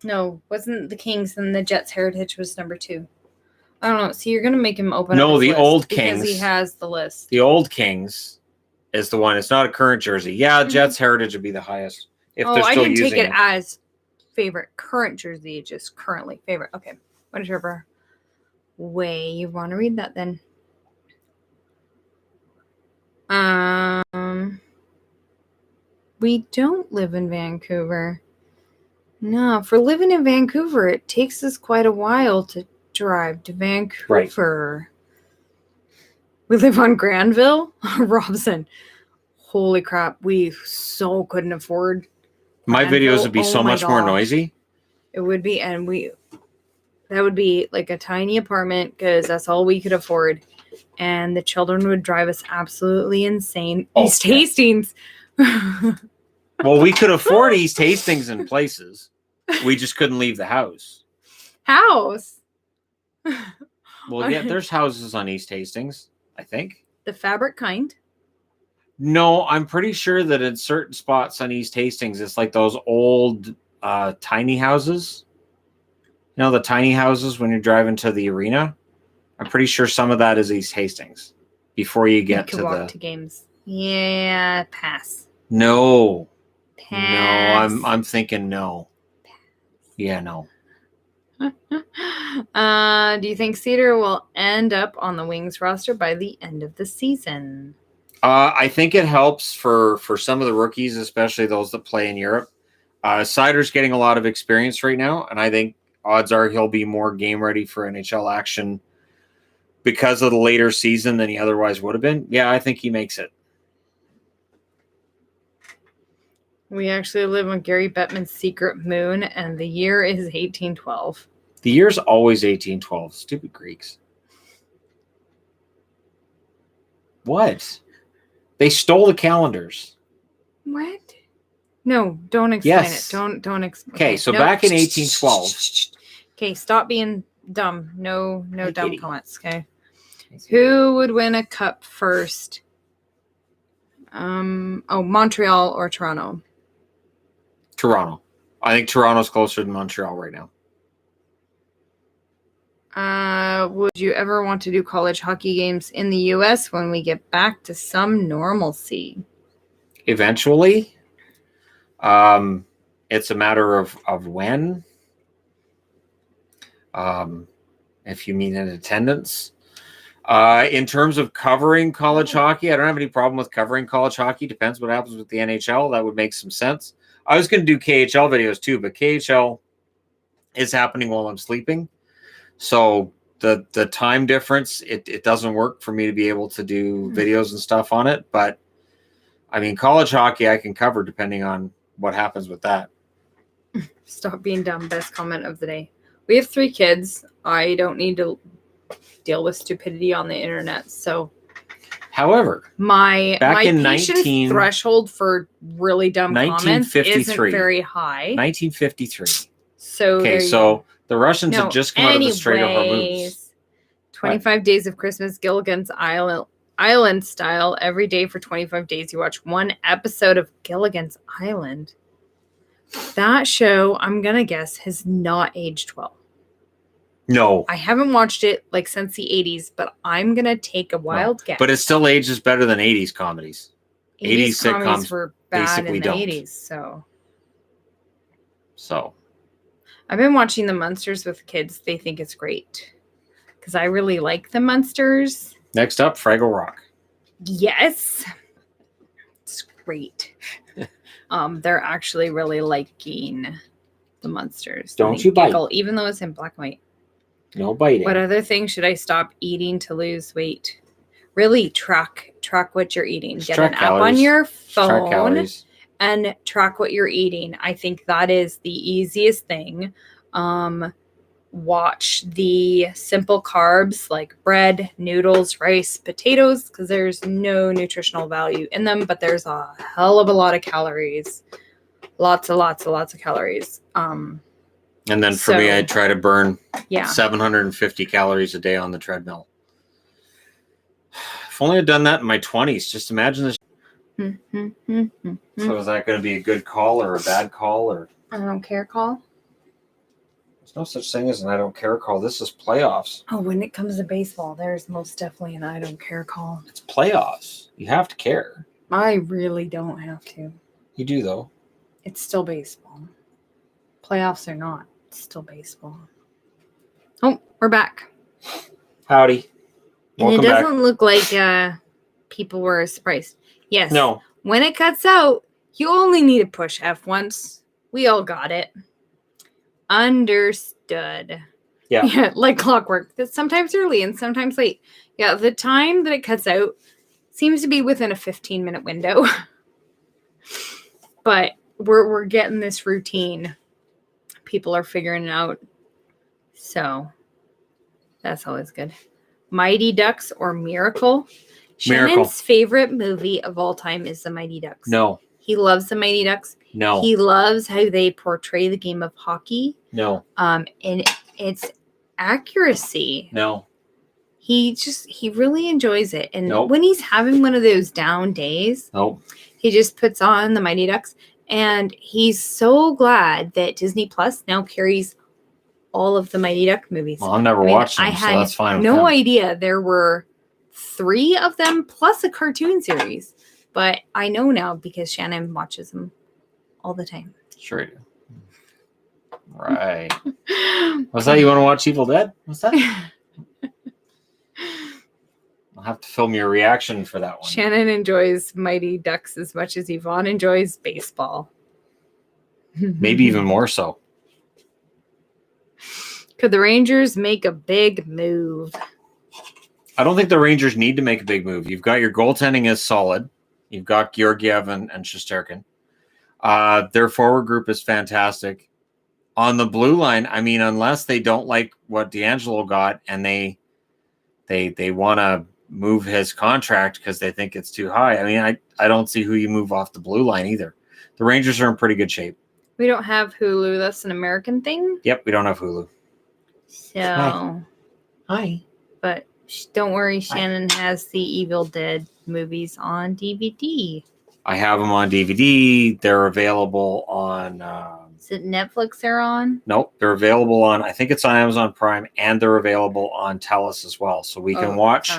No, wasn't the Kings, and the Jets Heritage was number 2. I don't know. See, you're gonna make him open. No, up his the list old because Kings. he has the list. The old Kings is the one. It's not a current jersey. Yeah, Jets Heritage would be the highest if they're I still didn't using take it as favorite current jersey, just currently favorite. Okay, whatever way you want to read that then. We don't live in Vancouver. No, for living in Vancouver, it takes us quite a while to drive to Vancouver. Right. We live on Granville, Robson. Holy crap, we so couldn't afford. My videos would be so much more noisy. It would be, and that would be like a tiny apartment because that's all we could afford. And the children would drive us absolutely insane. East Hastings. Well, we could afford East Hastings in places. We just couldn't leave the house. Well, yeah, there's houses on East Hastings, I think. The fabric kind? No, I'm pretty sure that in certain spots on East Hastings, it's like those old tiny houses. You know, the tiny houses when you're driving to the arena? I'm pretty sure some of that is East Hastings before you get to walk to games. Yeah, pass. No. Pass. No, I'm thinking no. Pass. Yeah, no. Do you think Cedar will end up on the Wings roster by the end of the season? I think it helps for some of the rookies, especially those that play in Europe. Sider's getting a lot of experience right now, and I think odds are he'll be more game ready for NHL action because of the later season than he otherwise would have been. Yeah, I think he makes it. We actually live on Gary Bettman's secret moon, and the year is 1812. The year's always 1812. Stupid Greeks. What? They stole the calendars. What? No, don't explain it. Don't explain. Okay, so back in 1812. Okay, stop being dumb. No dumb comments. Okay. Who would win a cup first? Montreal or Toronto? Toronto. I think Toronto's closer than Montreal right now. Would you ever want to do college hockey games in the U.S. when we get back to some normalcy? Eventually. It's a matter of when. If you mean in attendance. In terms of covering college hockey, I don't have any problem with covering college hockey. Depends what happens with the NHL. That would make some sense. I was going to do KHL videos too, but KHL is happening while I'm sleeping. So the time difference, it doesn't work for me to be able to do videos and stuff on it. But I mean, college hockey I can cover depending on what happens with that. Stop being dumb. Best comment of the day. We have 3 kids. I don't need to deal with stupidity on the internet. So, however, my patience threshold for really dumb comments isn't very high. 1953. So okay, so the Russians have just come out of the Strait of Hormuz. 25 days of Christmas, Gilligan's Island style. Every day for 25 days, you watch one episode of Gilligan's Island. That show, I'm going to guess, has not aged well. No. I haven't watched it like since the 80s, but I'm going to take a wild guess. But it still ages better than 80s comedies. 80s sitcoms were bad in the 80s, so. I've been watching The Munsters with kids. They think it's great. Because I really like The Munsters. Next up, Fraggle Rock. Yes. It's great. They're actually really liking The Munsters. Don't you bite. Even though it's in black and white. No biting. What other thing should I stop eating to lose weight? Really track what you're eating. Get an app on your phone and track what you're eating. I think that is the easiest thing. Watch the simple carbs like bread, noodles, rice, potatoes, because there's no nutritional value in them, but there's a hell of a lot of calories. Lots of calories. And then for me, I try to burn 750 calories a day on the treadmill. If only I'd done that in my 20s. Just imagine this. So is that going to be a good call or a bad call? Or I don't care call. There's no such thing as an I don't care call. This is playoffs. Oh, when it comes to baseball, there's most definitely an I don't care call. It's playoffs. You have to care. I really don't have to. You do, though. It's still baseball. Playoffs or not, it's still baseball. Oh, we're back. Howdy. And Welcome it doesn't back. look like people were surprised. Yes. No. When it cuts out, you only need to push F once. We all got it. Understood. Yeah. Yeah, like clockwork. That's sometimes early and sometimes late. Yeah, the time that it cuts out seems to be within a 15-minute window. But we're getting this routine. People are figuring it out. So that's always good. Mighty Ducks or Miracle? Shannon's favorite movie of all time is The Mighty Ducks. No. He loves The Mighty Ducks. No. He loves how they portray the game of hockey. No. And its accuracy. No. He really enjoys it. And Nope. when he's having one of those down days, Nope. he just puts on The Mighty Ducks. And he's so glad that Disney Plus now carries all of the Mighty Duck movies. Well, I've never watched them, so that's fine. No idea there were 3 of them plus a cartoon series. But I know now because Shannon watches them all the time. Sure you do. Right. Was that you want to watch Evil Dead? What's that? I'll have to film your reaction for that one. Shannon enjoys Mighty Ducks as much as Yvonne enjoys baseball. Maybe even more so. Could the Rangers make a big move? I don't think the Rangers need to make a big move. You've got your goaltending is solid. You've got Georgiev and Shesterkin. Their forward group is fantastic. On the blue line, I mean, unless they don't like what D'Angelo got and they want to move his contract because they think it's too high. I mean, I don't see who you move off the blue line either. The Rangers are in pretty good shape. We don't have Hulu. That's an American thing. Yep, we don't have Hulu. So, Hi. But don't worry, Shannon has the Evil Dead movies on DVD. I have them on DVD. They're available on... Is it Netflix they're on? Nope. They're available on... I think it's on Amazon Prime, and they're available on TELUS as well. So we can watch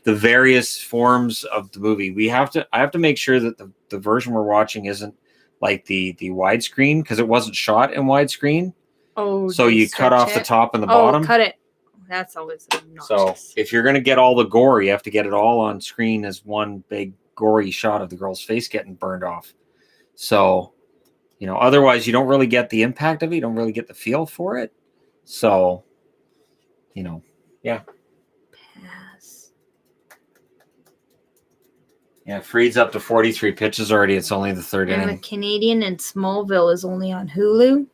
the various forms of the movie. I have to make sure that the version we're watching isn't like the widescreen, because it wasn't shot in widescreen. Oh, so you cut off the top and the bottom. Oh, cut it. That's always obnoxious. So if you're going to get all the gore, you have to get it all on screen as one big gory shot of the girl's face getting burned off. So, otherwise you don't really get the impact of it. You don't really get the feel for it. So, yeah. Pass. Yeah, Freed's up to 43 pitches already. It's only the third And inning. the Canadian and Smallville is only on Hulu.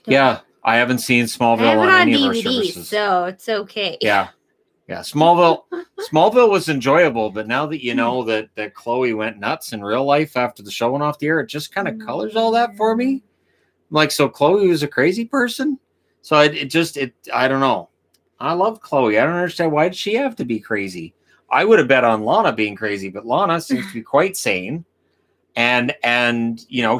Yeah, I haven't seen Smallville on any of our services. So it's okay. Yeah. Smallville was enjoyable, but now that you know that Chloe went nuts in real life after the show went off the air, it just kind of colors all that for me. Like, so Chloe was a crazy person. So I don't know. I love Chloe. I don't understand, why did she have to be crazy? I would have bet on Lana being crazy, but Lana seems to be quite sane. And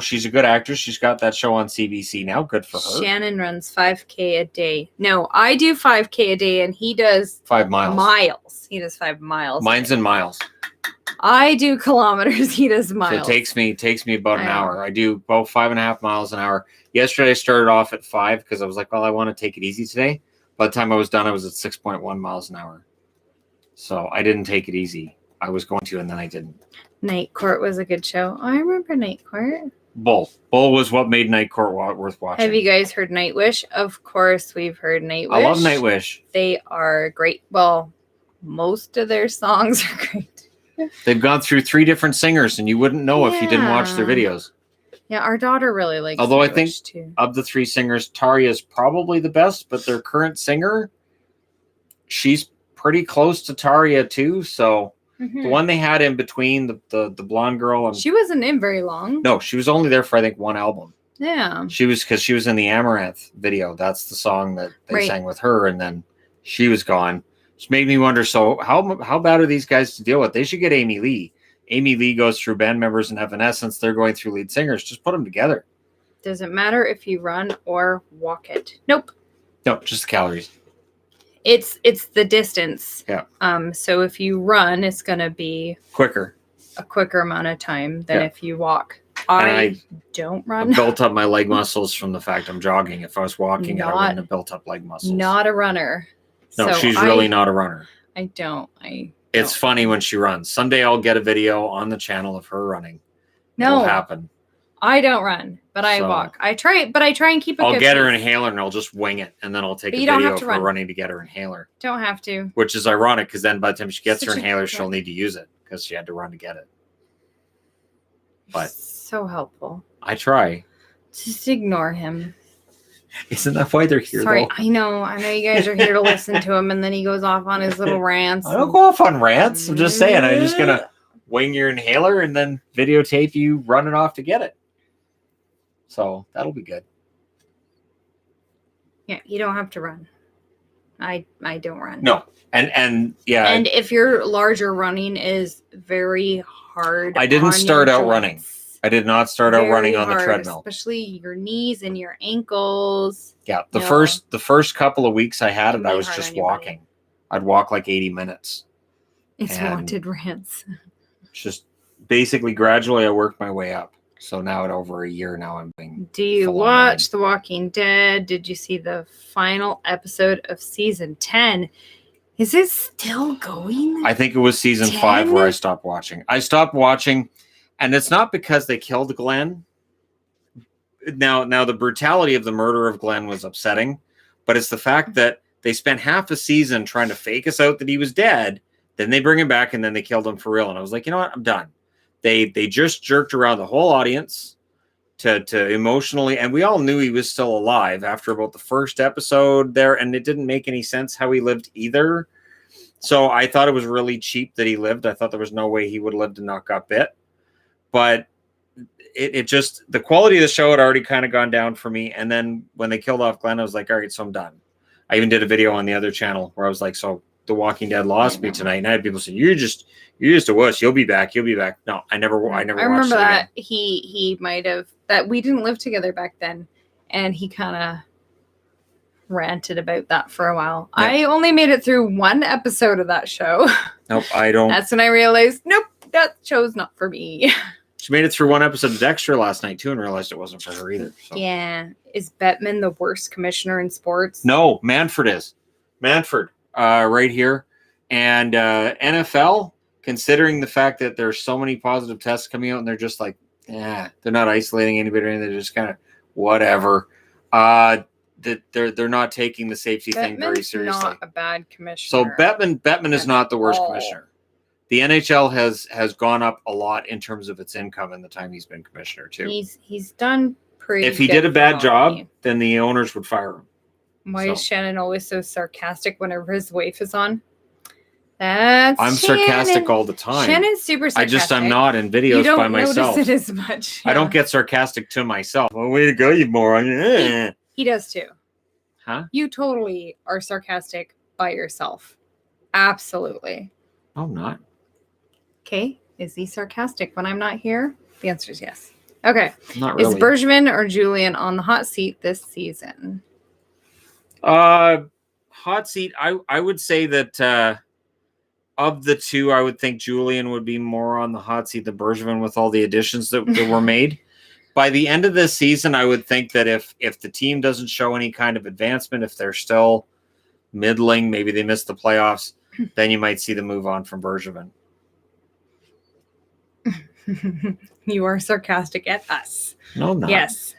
she's a good actress. She's got that show on CBC now. Good for her. Shannon runs 5K a day. No, I do 5K a day, and he does 5 miles. He does 5 miles. Mine's in miles. I do kilometers. He does miles. So it takes me about an hour. I do about 5.5 miles an hour. Yesterday I started off at 5 because I was like, well, I want to take it easy today. By the time I was done, I was at 6.1 miles an hour. So I didn't take it easy. I was going to, and then I didn't. Night Court was a good show. I remember Night Court. Bull was what made Night Court worth watching. Have you guys heard Nightwish? Of course, we've heard Nightwish. I love Nightwish. They are great. Well, most of their songs are great. They've gone through 3 different singers, and you wouldn't know if you didn't watch their videos. Yeah, our daughter really likes Although Nightwish I think too. Of the 3 singers, Tarya is probably the best, but their current singer, she's pretty close to Tarya too, so... Mm-hmm. The one they had in between the blonde girl and she wasn't in very long. No, she was only there for I think 1 album. Yeah, because she was in the Amaranth video. That's the song that they sang with her, and then she was gone. Which made me wonder. So how bad are these guys to deal with? They should get Amy Lee. Amy Lee goes through band members and Evanescence. They're going through lead singers. Just put them together. Doesn't matter if you run or walk it. Nope. No, just calories. It's the distance. Yeah. So if you run, it's gonna be a quicker amount of time than if you walk. I don't run. I built up my leg muscles from the fact I'm jogging. If I was walking, I wouldn't have built up leg muscles. Not a runner. No, so she's really not a runner. It's funny when she runs. Someday I'll get a video on the channel of her running. No. It'll happen. I don't run, but I walk. I try and keep a I'll good get her pace. inhaler and I'll just wing it, and then I'll take a video of her running to get her inhaler. Don't have to. Which is ironic because then by the time she gets her inhaler, she'll need to use it because she had to run to get it. But so helpful. I try. Just ignore him. Isn't that why they're here? Sorry, though? I know you guys are here to listen to him, and then he goes off on his little rants. I don't go off on rants. I'm just saying, I'm just gonna wing your inhaler and then videotape you running off to get it. So that'll be good. Yeah, you don't have to run. I don't run. No, and yeah. And if your larger running is very hard, I didn't start out running. I did not start out running on the treadmill. Especially your knees and your ankles. Yeah, the first couple of weeks I had it, I was just walking. I'd walk like 80 minutes. It's wanted rants. Just basically gradually I worked my way up. So now at over a year now I'm being. Do you watch The Walking Dead? Did you see the final episode of season 10? Is it still going? I think it was season 5 where I stopped watching. I stopped watching, and it's not because they killed Glenn. Now the brutality of the murder of Glenn was upsetting, but it's the fact that they spent half a season trying to fake us out that he was dead. Then they bring him back, and then they killed him for real. And I was like, you know what? I'm done. They just jerked around the whole audience to emotionally, and we all knew he was still alive after about the first episode there, and it didn't make any sense how he lived either. So I thought it was really cheap that he lived. I thought there was no way he would have lived and not got bit. But it just, the quality of the show had already kind of gone down for me. And then when they killed off Glenn, I was like, all right, so I'm done. I even did a video on the other channel where I was like, so The Walking Dead lost me tonight. And I had people say, you're just a wuss. You'll be back. No, I never watched it. I remember that he might have, that we didn't live together back then. And he kind of ranted about that for a while. Yeah. I only made it through one episode of that show. Nope, I don't. That's when I realized, nope, that show's not for me. She made it through one episode of Dexter last night too and realized it wasn't for her either. So. Yeah. Is Bettman the worst commissioner in sports? No, Manfred is. Manfred, right here. And NFL, considering the fact that there's so many positive tests coming out and they're just like, they're not isolating anybody or anything. They're just kind of whatever. That they're not taking the safety thing very seriously. Not a bad commissioner. So Bettman is not the worst commissioner. The NHL has gone up a lot in terms of its income in the time he's been commissioner too. He's done pretty. If he did a bad job, then the owners would fire him. Why is Shannon always so sarcastic whenever his wife is on? I'm sarcastic all the time. Shannon's super sarcastic. I'm not in videos by myself. You don't notice it as much. Yeah. I don't get sarcastic to myself. Oh, way to go, you moron. He does too. Huh? You totally are sarcastic by yourself. Absolutely. No, I'm not. Okay. Is he sarcastic when I'm not here? The answer is yes. Okay. Not really. Is Bergevin or Julian on the hot seat this season? Hot seat. I would say that of the two, I would think Julian would be more on the hot seat than Bergevin with all the additions that were made. By the end of this season, I would think that if the team doesn't show any kind of advancement, if they're still middling, maybe they miss the playoffs, then you might see the move on from Bergevin. You are sarcastic at us. No, I'm not. Yes.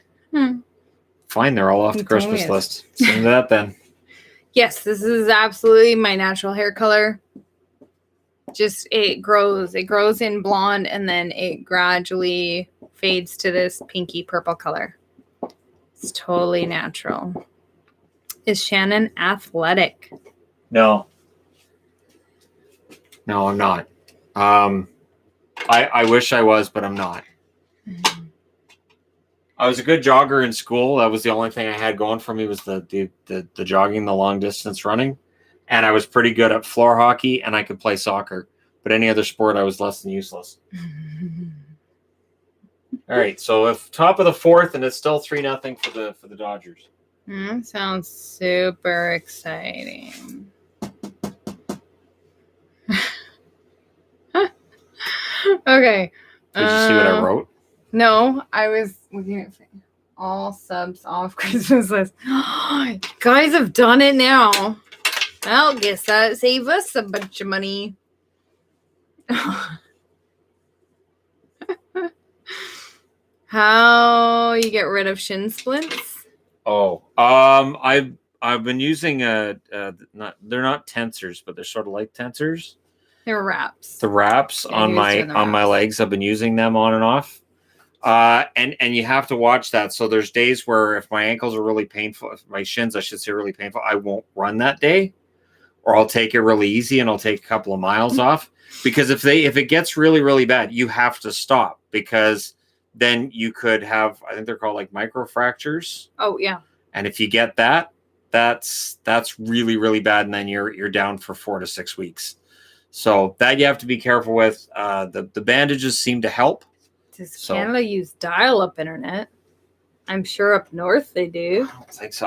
Fine, they're all off the Christmas list. Send that then. Yes, this is absolutely my natural hair color. Just it grows in blonde and then it gradually fades to this pinky purple color. It's totally natural. Is Shannon athletic? No, I'm not. I wish I was, but I'm not. I was a good jogger in school. That was the only thing I had going for me was the jogging, the long distance running. And I was pretty good at floor hockey and I could play soccer. But any other sport, I was less than useless. All right, so if top of the fourth, and it's still 3-0 for the Dodgers. Sounds super exciting. Okay. Did you see what I wrote? No, I was looking at all subs off Christmas list. You guys have done it now. Well, guess that save us a bunch of money. How you get rid of shin splints? Oh, I've been using they're not tensors, but they're sort of like tensors. They're wraps. The wraps on my legs. I've been using them on and off. And you have to watch that. So there's days where if my ankles are really painful, if my shins, I should say, really painful, I won't run that day, or I'll take it really easy and I'll take a couple of miles off. Because if it gets really, really bad, you have to stop, because then you could have, I think they're called like microfractures. Oh yeah. And if you get that, that's really, really bad, and then you're down for 4 to 6 weeks. So that you have to be careful with. The bandages seem to help. Does Canada use dial-up internet? I'm sure up north they do. I don't think so.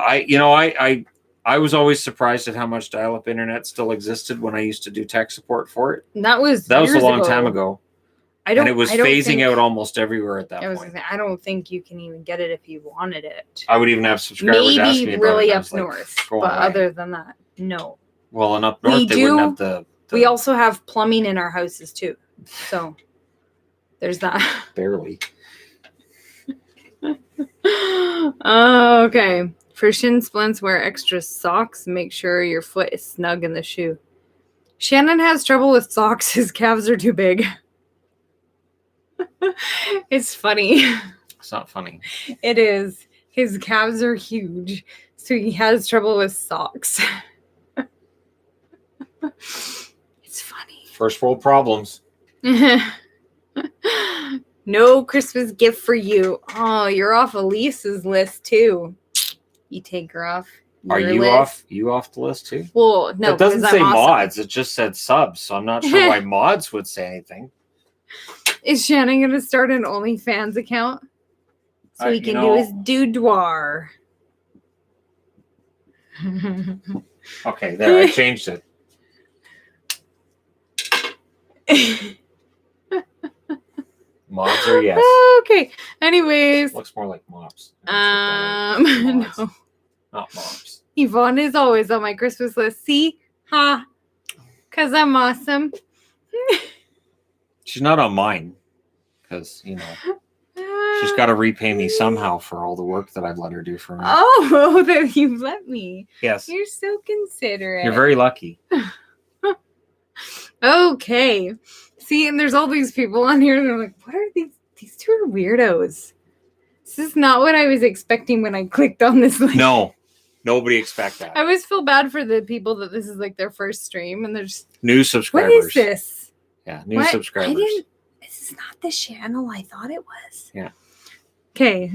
I was always surprised at how much dial-up internet still existed when I used to do tech support for it. And that was a long time ago. And it was phasing out almost everywhere at that point. I don't think you can even get it if you wanted it. I would even have subscribers ask me about really it. up north, but other than that, no. Well, and up north they wouldn't have the... We also have plumbing in our houses too, so there's that. Barely. Okay. For shin splints, wear extra socks. Make sure your foot is snug in the shoe. Shannon has trouble with socks. His calves are too big. It's funny. It's not funny. It is. His calves are huge, so he has trouble with socks. It's funny. First world problems. No Christmas gift for you. Oh, you're off Elise's list too. You take her off. Are you list. off? You off the list too? Well, no. It doesn't say mods. It just said subs. So I'm not sure why mods would say anything. Is Shannon going to start an OnlyFans account so he can do his boudoir? Okay, there. I changed it. Mods are yes. Okay. Anyways. Looks more like mops. No. Not mops. Yvonne is always on my Christmas list. See? Ha. Because I'm awesome. She's not on mine. Because, she's got to repay me somehow for all the work that I've let her do for me. Oh, that you've let me. Yes. You're so considerate. You're very lucky. Okay. See, and there's all these people on here, and they're like, what are these? These two are weirdos. This is not what I was expecting when I clicked on this link. No. Nobody expect that. I always feel bad for the people that this is like their first stream, and they're just... New subscribers. What is this? Yeah, new subscribers. This is not the channel I thought it was. Yeah. Okay.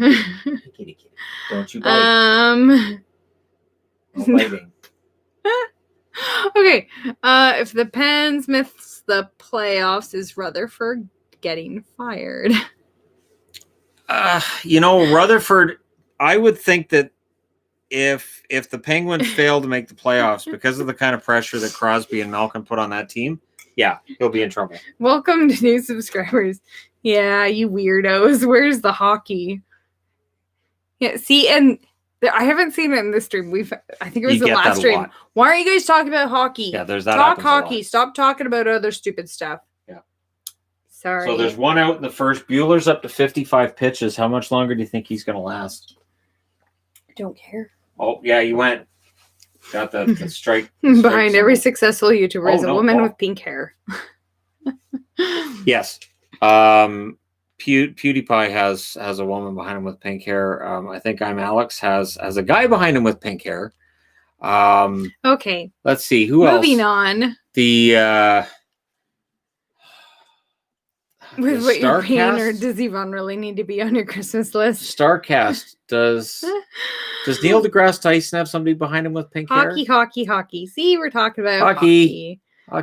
Kitty. Don't you bite. No biting. Okay. If the Pens miss the playoffs, is Rutherford getting fired? Rutherford, I would think that if the Penguins fail to make the playoffs because of the kind of pressure that Crosby and Malkin put on that team, yeah, he'll be in trouble. Welcome to new subscribers. Yeah, you weirdos. Where's the hockey? Yeah, see, and I haven't seen it in this stream. I think it was the last stream. Why aren't you guys talking about hockey? Yeah, there's that. Talk hockey. Stop talking about other stupid stuff. Yeah. Sorry. So there's one out in the first. Bueller's up to 55 pitches. How much longer do you think he's going to last? I don't care. Oh, yeah, you went. Got the strike. Behind every successful YouTuber is a woman with pink hair. Yes. PewDiePie has a woman behind him with pink hair. I think I'm Alex has a guy behind him with pink hair. Okay. Let's see who else. Moving on. The with what you're paying, or does Yvonne really need to be on your Christmas list? Starcast does Neil deGrasse Tyson have somebody behind him with pink hair? Hockey. See, we're talking about hockey. Why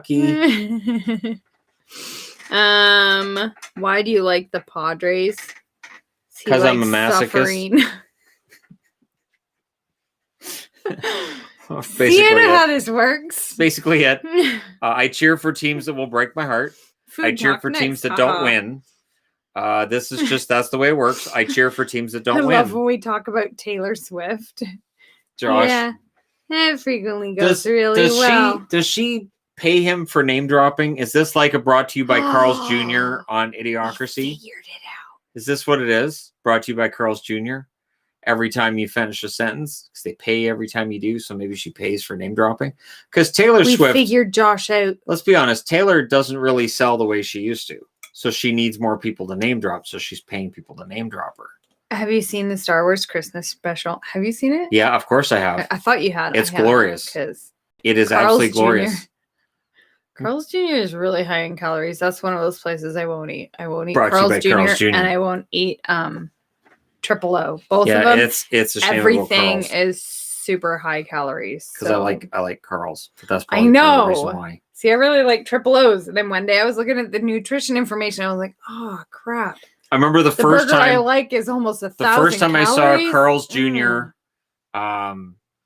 Why do you like the Padres? Because I'm a masochist. suffering. Basically See it. how this works. Basically it. I cheer for teams that will break my heart. Food I cheer talk for teams next, that don't win. This is just, that's the way it works. I cheer for teams that don't I win. love when we talk about Taylor Swift. Josh. Yeah, that frequently goes really well. Does she pay him for name dropping? Is this like a brought to you by Carl's Jr. on Idiocracy? Figured it out. Is this what it is? Brought to you by Carl's Jr. Every time you finish a sentence, because they pay every time you do, so maybe she pays for name dropping. Because Taylor Swift, figured Josh out. Let's be honest, Taylor doesn't really sell the way she used to, so she needs more people to name drop. So she's paying people to name drop her. Have you seen the Star Wars Christmas special? Have you seen it? Yeah, of course I have. I thought you had. It's glorious. Because it is Carl's absolutely Jr. glorious. Carl's Jr. is really high in calories. That's one of those places I won't eat. I won't eat Brought to you by Carl's Jr. Jr. and I won't eat Triple O. Both of Yeah, them. it's a shame Everything about Carl's. is super high calories. Because so. I like Carl's. But that's I probably part of the know. reason why. See, I really like Triple O's. And then one day I was looking at the nutrition information. I was like, oh crap. I remember the first burger I time like is almost 1,000 the first time calories. I saw Carl's Jr.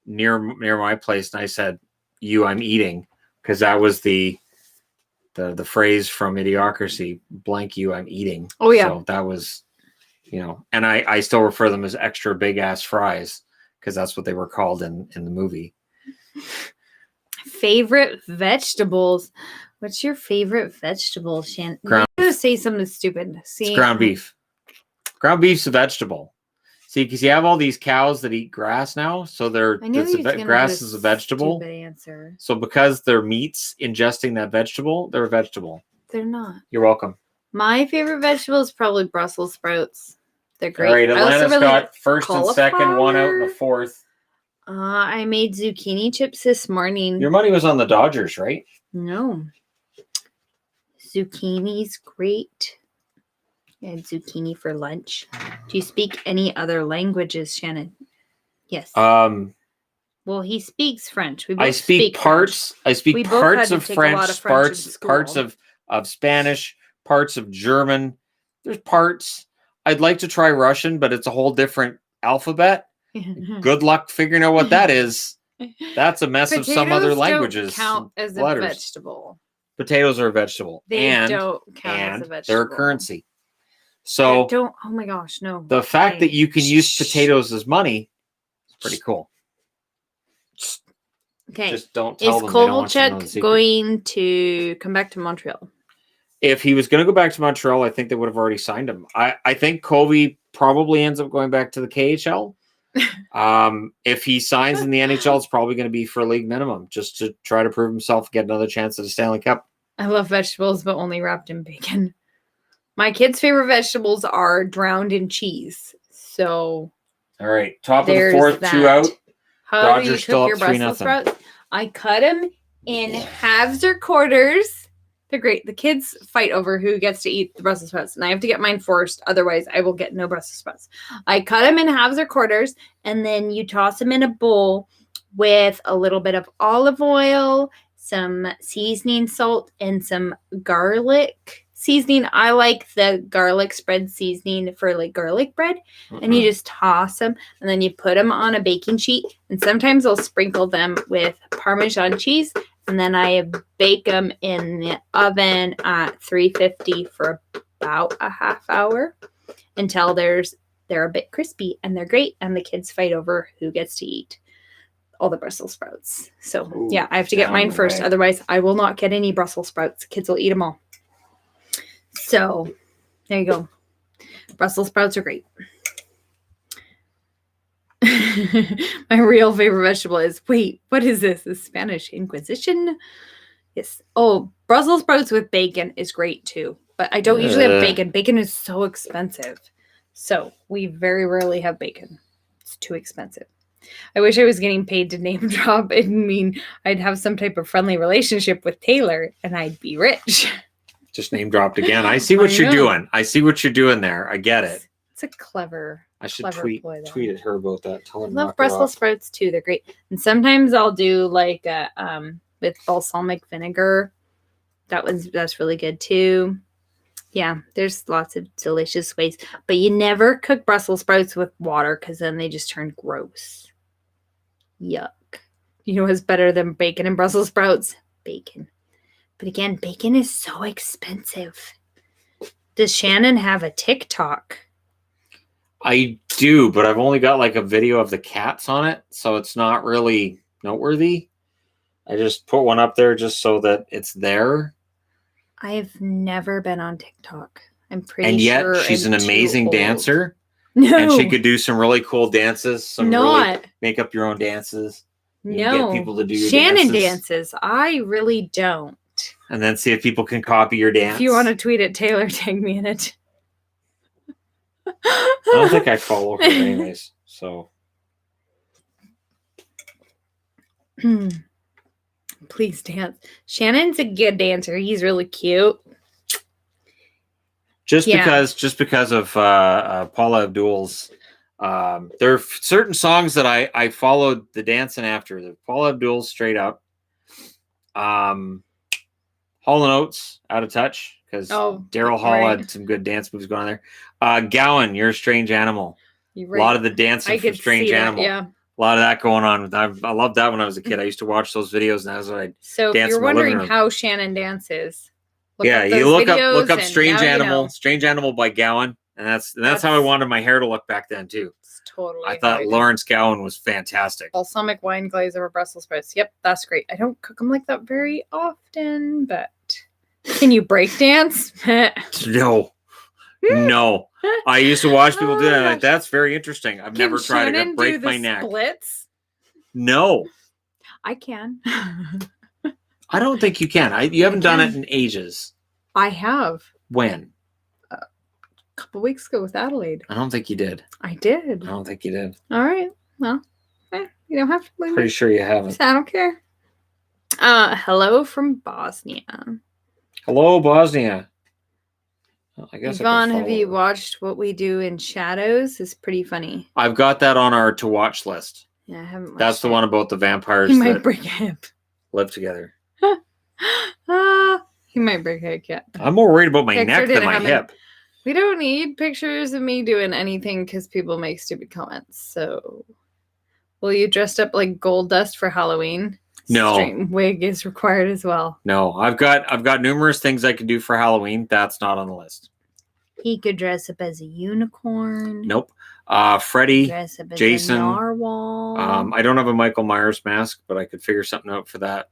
Near my place, and I said, I'm eating, because that was the phrase from Idiocracy, blank you, I'm eating. Oh yeah. So that was, and I still refer them as extra big ass fries, because that's what they were called in the movie. Favorite vegetables. What's your favorite vegetable, Shannon? I'm going to say something stupid. See, it's ground beef. Ground beef's a vegetable. See, because you have all these cows that eat grass now, so grass is a vegetable. Answer. So because their meat's ingesting that vegetable, they're a vegetable. They're not. You're welcome. My favorite vegetable is probably Brussels sprouts. They're great. All right, Atlanta's got first and second, one out in the fourth. I made zucchini chips this morning. Your money was on the Dodgers, right? No. Zucchini's great. I had zucchini for lunch. Do you speak any other languages, Shannon? Yes. Well, he speaks French. We both I speak parts. French. I speak parts of French, parts of Spanish, parts of German. There's parts. I'd like to try Russian, but it's a whole different alphabet. Good luck figuring out what that is. That's a mess Potatoes of some other languages. Don't count as letters. A vegetable. Potatoes are a vegetable. They don't count as a vegetable. They're a currency. So don't. Oh my gosh, no. The fact that you can use potatoes as money is pretty cool. Okay. Just don't tell them. Is Kovalchuk going to come back to Montreal? If he was going to go back to Montreal, I think they would have already signed him. I think Colby probably ends up going back to the KHL. If he signs in the NHL, it's probably going to be for a league minimum, just to try to prove himself and get another chance at a Stanley Cup. I love vegetables, but only wrapped in bacon. My kids' favorite vegetables are drowned in cheese. So, all right, top of the fourth, that. 2 out. How do you cook your Brussels sprouts? I cut them in halves or quarters. They're great. The kids fight over who gets to eat the Brussels sprouts, and I have to get mine first. Otherwise, I will get no Brussels sprouts. I cut them in halves or quarters, and then you toss them in a bowl with a little bit of olive oil, some seasoning salt, and some garlic seasoning. I like the garlic spread seasoning for like garlic bread. Mm-hmm. And you just toss them, and then you put them on a baking sheet. And sometimes I'll sprinkle them with Parmesan cheese. And then I bake them in the oven at 350 for about a half hour until they're a bit crispy, and they're great. And the kids fight over who gets to eat all the Brussels sprouts. So yeah, I have to get mine first. Otherwise, I will not get any Brussels sprouts. Kids will eat them all. So there you go. Brussels sprouts are great. My real favorite vegetable is, what is this? The Spanish Inquisition? Yes. Oh, Brussels sprouts with bacon is great too. But I don't usually have bacon. Bacon is so expensive. So we very rarely have bacon. It's too expensive. I wish I was getting paid to name drop. I mean, I'd have some type of friendly relationship with Taylor and I'd be rich. Just name dropped again. I see what you're doing. I see what you're doing there. I get it. It's a clever. I should tweet at her about that. Tell her I love Brussels sprouts too. They're great. And sometimes I'll do like with balsamic vinegar. That's really good too. Yeah, there's lots of delicious ways. But you never cook Brussels sprouts with water because then they just turn gross. Yuck. You know what's better than bacon and Brussels sprouts? Bacon. But again, bacon is so expensive. Does Shannon have a TikTok? I do, but I've only got like a video of the cats on it, so it's not really noteworthy. I just put one up there just so that it's there. I've never been on TikTok. I'm pretty and yet sure she's I'm an amazing too old. dancer. No. And she could do some really cool dances. Not. Really make up your own dances. You No. get people to do your Shannon dances. I really don't. And then see if people can copy your dance. If you want to tweet it, Taylor, tag me in it. I don't think I follow her anyways. So. Please dance. Shannon's a good dancer. He's really cute. Just because of Paula Abdul's, there are certain songs that I followed the dancing after. The Paula Abdul's Straight Up. Hall & Oates, Out of Touch, because Daryl Hall had some good dance moves going on there. Gowan, You're a Strange Animal. Right. A lot of the dancing for Strange Animal. Yeah. A lot of that going on. I loved that when I was a kid. I used to watch those videos, and that's what I So if you're wondering how Shannon dances, you look up Strange Animal, you know. Strange Animal by Gowan, and that's how I wanted my hair to look back then too. It's totally. I thought Lawrence Gowan was fantastic. Balsamic wine glaze over Brussels sprouts. Yep, that's great. I don't cook them like that very often, but can you break dance? No. I used to watch people do that. Like, that's very interesting. I've never tried to break my neck. Splits? No. I can. I don't think you can. You haven't done it in ages. I have. When? A couple weeks ago with Adelaide. I don't think you did. I did. I don't think you did. All right. Well, you don't have to believe me. Pretty sure you haven't. I don't care. Hello from Bosnia. Hello, Bosnia. Well, I guess Yvonne, have you watched What We Do in Shadows? It's pretty funny. I've got that on our to watch list. Yeah, I haven't watched That's the one about the vampires he might break a hip. Live together. He might break a hip. I'm more worried about my neck than my hip. We don't need pictures of me doing anything because people make stupid comments. So, will you dress up like Gold Dust for Halloween? No. Straight wig is required as well. No, I've got numerous things I can do for Halloween. That's not on the list. He could dress up as a unicorn. Nope. Freddy, dress up as Jason. A narwhal. I don't have a Michael Myers mask, but I could figure something out for that.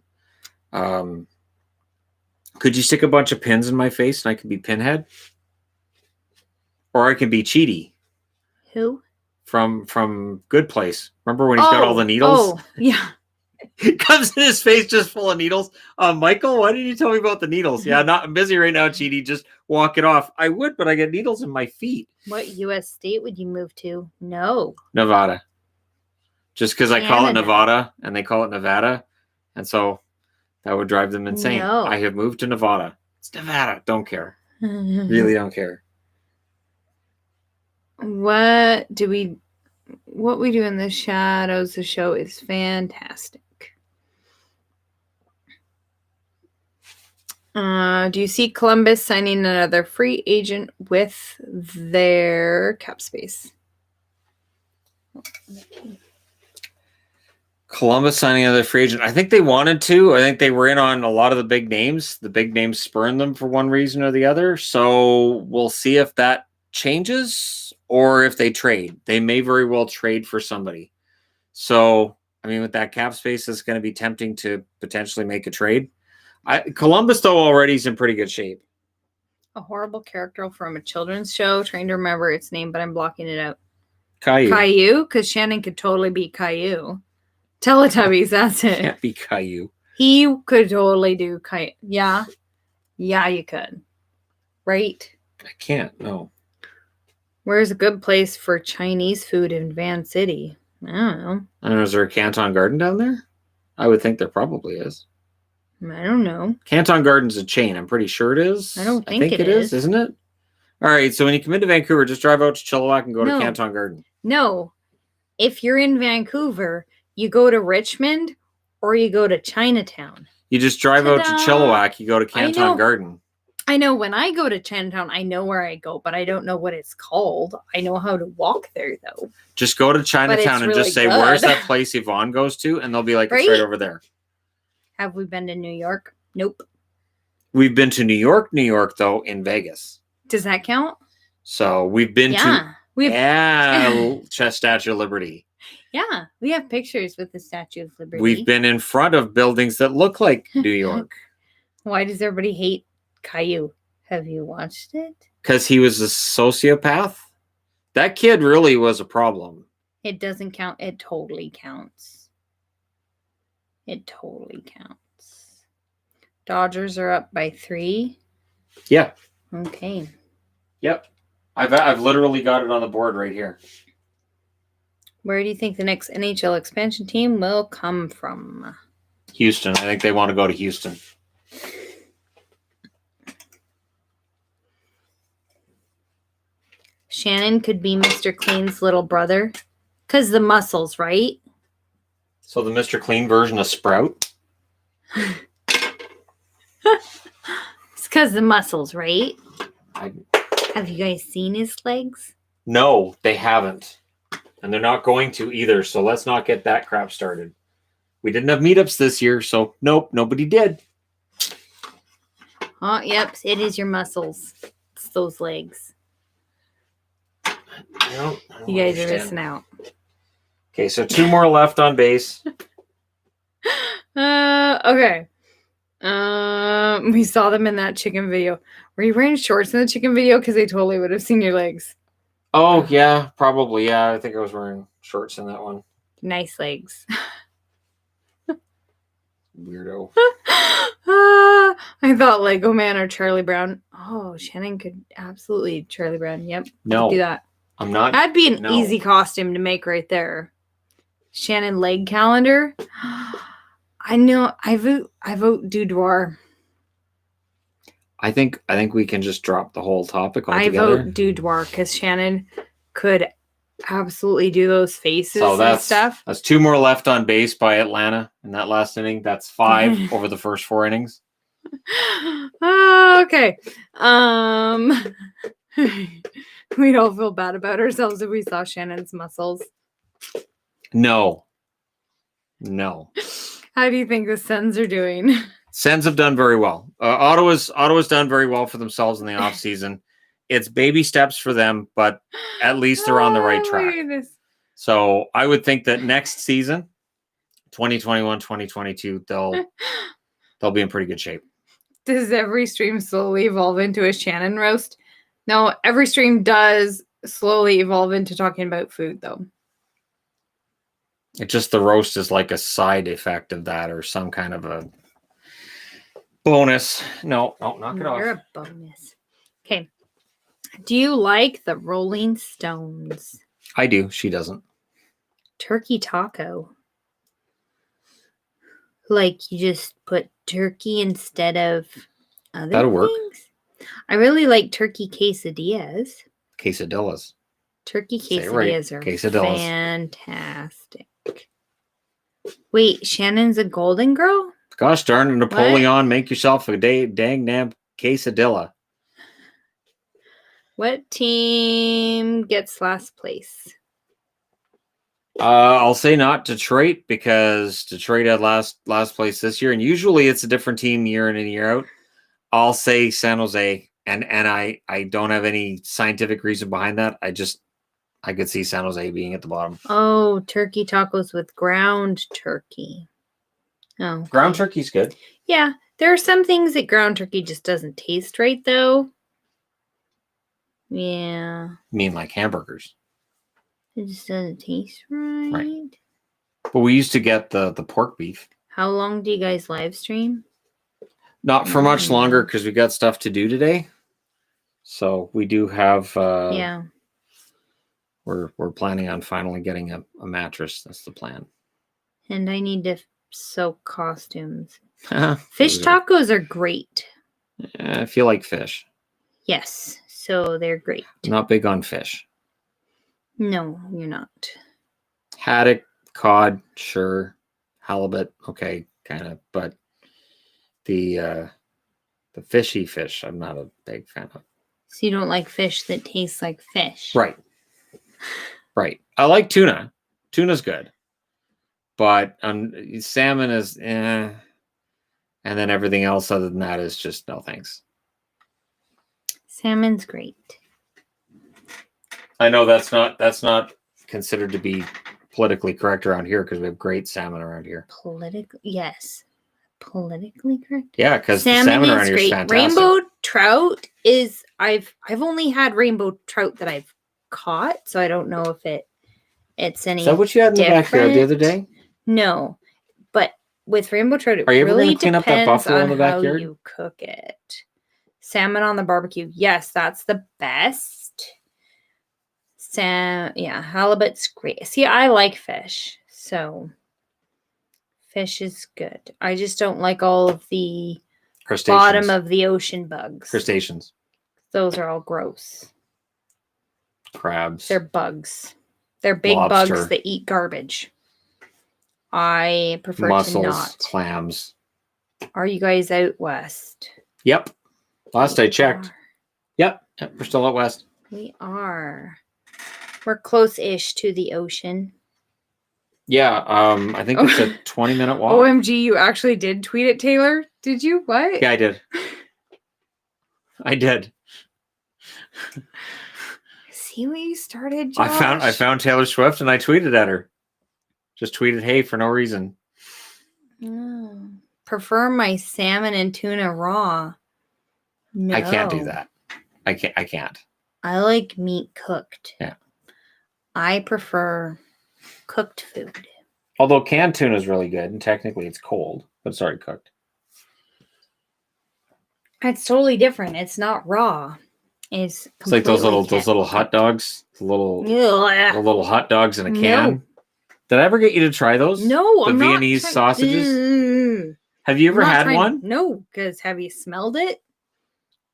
Could you stick a bunch of pins in my face and I could be Pinhead? Or I could be Cheaty. Who? From Good Place. Remember when he's got all the needles? Oh, yeah. Comes in his face just full of needles. Michael, why didn't you tell me about the needles? Yeah, I'm busy right now, Cheaty. Just walk it off. I would, but I get needles in my feet. What U.S. state would you move to? No. Nevada. Just because I call it Nevada and they call it Nevada. And so that would drive them insane. No. I have moved to Nevada. It's Nevada. Don't care. Really don't care. What we do in the shadows, the show is fantastic. Do you see Columbus signing another free agent with their cap space? Columbus signing another free agent. I think they wanted to. I think they were in on a lot of the big names. The big names spurned them for one reason or the other. So we'll see if that changes or if they trade. They may very well trade for somebody. So, I mean, with that cap space, it's going to be tempting to potentially make a trade. Columbus, though, already is in pretty good shape. A horrible character from a children's show. Trying to remember its name, but I'm blocking it out. Caillou? Because Shannon could totally be Caillou. Teletubbies, that's it. Can't be Caillou. He could totally do Caillou. Yeah. Yeah, you could. Right? I can't, no. Where's a good place for Chinese food in Van City? I don't know. I don't know. Is there a Canton Garden down there? I would think there probably is. I don't know. Canton Garden's a chain. I'm pretty sure it is. I don't think it is, isn't it? All right. So when you come into Vancouver, just drive out to Chilliwack and go to Canton Garden. No. If you're in Vancouver, you go to Richmond or you go to Chinatown. You just drive out to Chilliwack. You go to Canton Garden. I know when I go to Chinatown, I know where I go, but I don't know what it's called. I know how to walk there, though. Just go to Chinatown and really just say, good. where's that place Yvonne goes to? And they'll be like, it's right over there. Have we been to New York? Nope. We've been to New York, though, in Vegas. Does that count? So we've been to Statue of Liberty. Yeah, we have pictures with the Statue of Liberty. We've been in front of buildings that look like New York. Why does everybody hate Caillou? Have you watched it? Because he was a sociopath. That kid really was a problem. It doesn't count. It totally counts. It totally counts. Dodgers are up by 3. Yeah. Okay. Yep. I've literally got it on the board right here. Where do you think the next NHL expansion team will come from? Houston. I think they want to go to Houston. Shannon could be Mr. Clean's little brother. Because the muscles, right? So the Mr. Clean version of Sprout? It's because the muscles, right? Have you guys seen his legs? No, they haven't. And they're not going to either, so let's not get that crap started. We didn't have meetups this year, so nope, nobody did. Oh, yep, it is your muscles. It's those legs. I don't you guys are missing out. Okay, so 2 more left on base. Okay. We saw them in that chicken video. Were you wearing shorts in the chicken video? Because they totally would have seen your legs. Oh, yeah, probably. Yeah, I think I was wearing shorts in that one. Nice legs. Weirdo. I thought Lego Man or Charlie Brown. Oh, Shannon could absolutely Charlie Brown. Yep. No. Do that. I'm not. That'd be an easy costume to make right there. Shannon leg calendar. I know. I vote Doudoir. I think we can just drop the whole topic altogether. I vote Doudoir because Shannon could absolutely do those faces and stuff. That's 2 more left on base by Atlanta in that last inning. That's 5 over the first 4 innings. Okay. We'd all feel bad about ourselves if we saw Shannon's muscles. No. How do you think the Sens are doing? Sens have done very well. Ottawa's done very well for themselves in the offseason. It's baby steps for them, but at least they're on the right track. So I would think that next season, 2021, 2022, they'll be in pretty good shape. Does every stream slowly evolve into a Shannon roast? No, every stream does slowly evolve into talking about food, though. It's just the roast is like a side effect of that or some kind of a bonus. No, knock it off. You're a bonus. Okay. Do you like the Rolling Stones? I do. She doesn't. Turkey taco. Like you just put turkey instead of other That'll work. things? I really like turkey quesadillas. Quesadillas. Turkey quesadillas are quesadillas. Fantastic. Wait, Shannon's a Golden Girl? Gosh darn it, Napoleon, make yourself a dang damn quesadilla. What team gets last place? I'll say not Detroit because Detroit had last place this year, and usually it's a different team year in and year out. I'll say San Jose, and I don't have any scientific reason behind that. I could see San Jose being at the bottom. Oh, turkey tacos with ground turkey. Oh, ground turkey's good. Yeah, there are some things that ground turkey just doesn't taste right, though. Yeah. You mean like hamburgers? It just doesn't taste right. But we used to get the pork beef. How long do you guys live stream? Not for much longer because we got stuff to do today. So we do have. Yeah. We're planning on finally getting a mattress. That's the plan. And I need to sew costumes. Fish tacos are great. I feel like fish. Yes, so they're great. I'm not big on fish. No, you're not. Haddock, cod, sure. Halibut, okay, kind of. But the The fishy fish, I'm not a big fan of. So you don't like fish that tastes like fish. Right. Right. I like tuna. Tuna's good. But salmon is eh. And then everything else other than that is just no thanks. Salmon's great. I know that's not considered to be politically correct around here because we have great salmon around here. Yes. Politically correct? Yeah, because the salmon around here is fantastic. Rainbow trout is I've only had rainbow trout that I've caught, so I don't know if it's any. Is that what you had in the backyard the other day? No, but with rainbow trout, it Are you ever really going to clean up that buffalo in the backyard? how you cook it. Salmon on the barbecue, yes, that's the best. Halibut's great. See, I like fish, so fish is good. I just don't like all of the bottom of the ocean bugs. Crustaceans. Those are all gross. Crabs. They're bugs. They're big bugs that eat garbage. I prefer mussels, to not. Clams. Are you guys out west? Yep. Last I checked. Yep. We're still out west. We are. We're close-ish to the ocean. Yeah. I think it's a 20-minute walk. OMG, you actually did tweet it, Taylor? Did you? What? Yeah, I did. I did. See what you started, Josh? I found Taylor Swift and I tweeted at her. Just tweeted, hey, for no reason. Prefer my salmon and tuna raw. No. I can't do that. I can't. I like meat cooked. Yeah. I prefer cooked food. Although canned tuna is really good, and technically it's cold, but it's already cooked. It's totally different. It's not raw. It's like those little hot dogs, the little hot dogs in a can. No. Did I ever get you to try those? No, the I'm Viennese not sausages. Have you ever had one? No, because have you smelled it?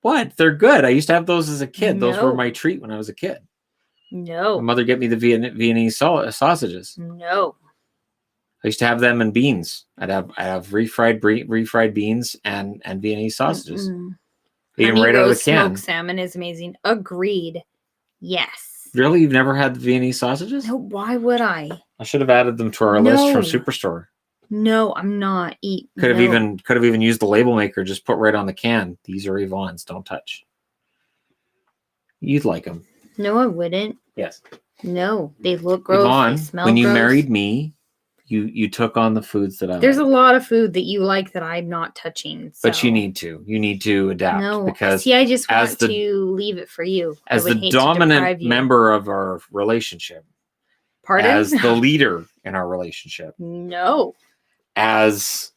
What? They're good. I used to have those as a kid. Those were my treat when I was a kid. No. My mother get me the Viennese sausages. No. I used to have them in beans. I'd have refried beans and Viennese sausages. Eat them right out of the can. Smoked salmon is amazing. Agreed. Yes. Really? You've never had the Viennese sausages? No, why would I? I should have added them to our list from Superstore. No, I'm not eating. Could have even used the label maker. Just put right on the can. These are Yvonne's. Don't touch. You'd like them. No, I wouldn't. Yes. No, they look gross. Yvonne, they smell when you gross. married me, you took on the foods that I There's like. a lot of food that you like that I'm not touching. So. But you need to. You need to adapt. No, because see, I just want to leave it for you. As the dominant member of our relationship. Pardon? As the leader in our relationship. No. As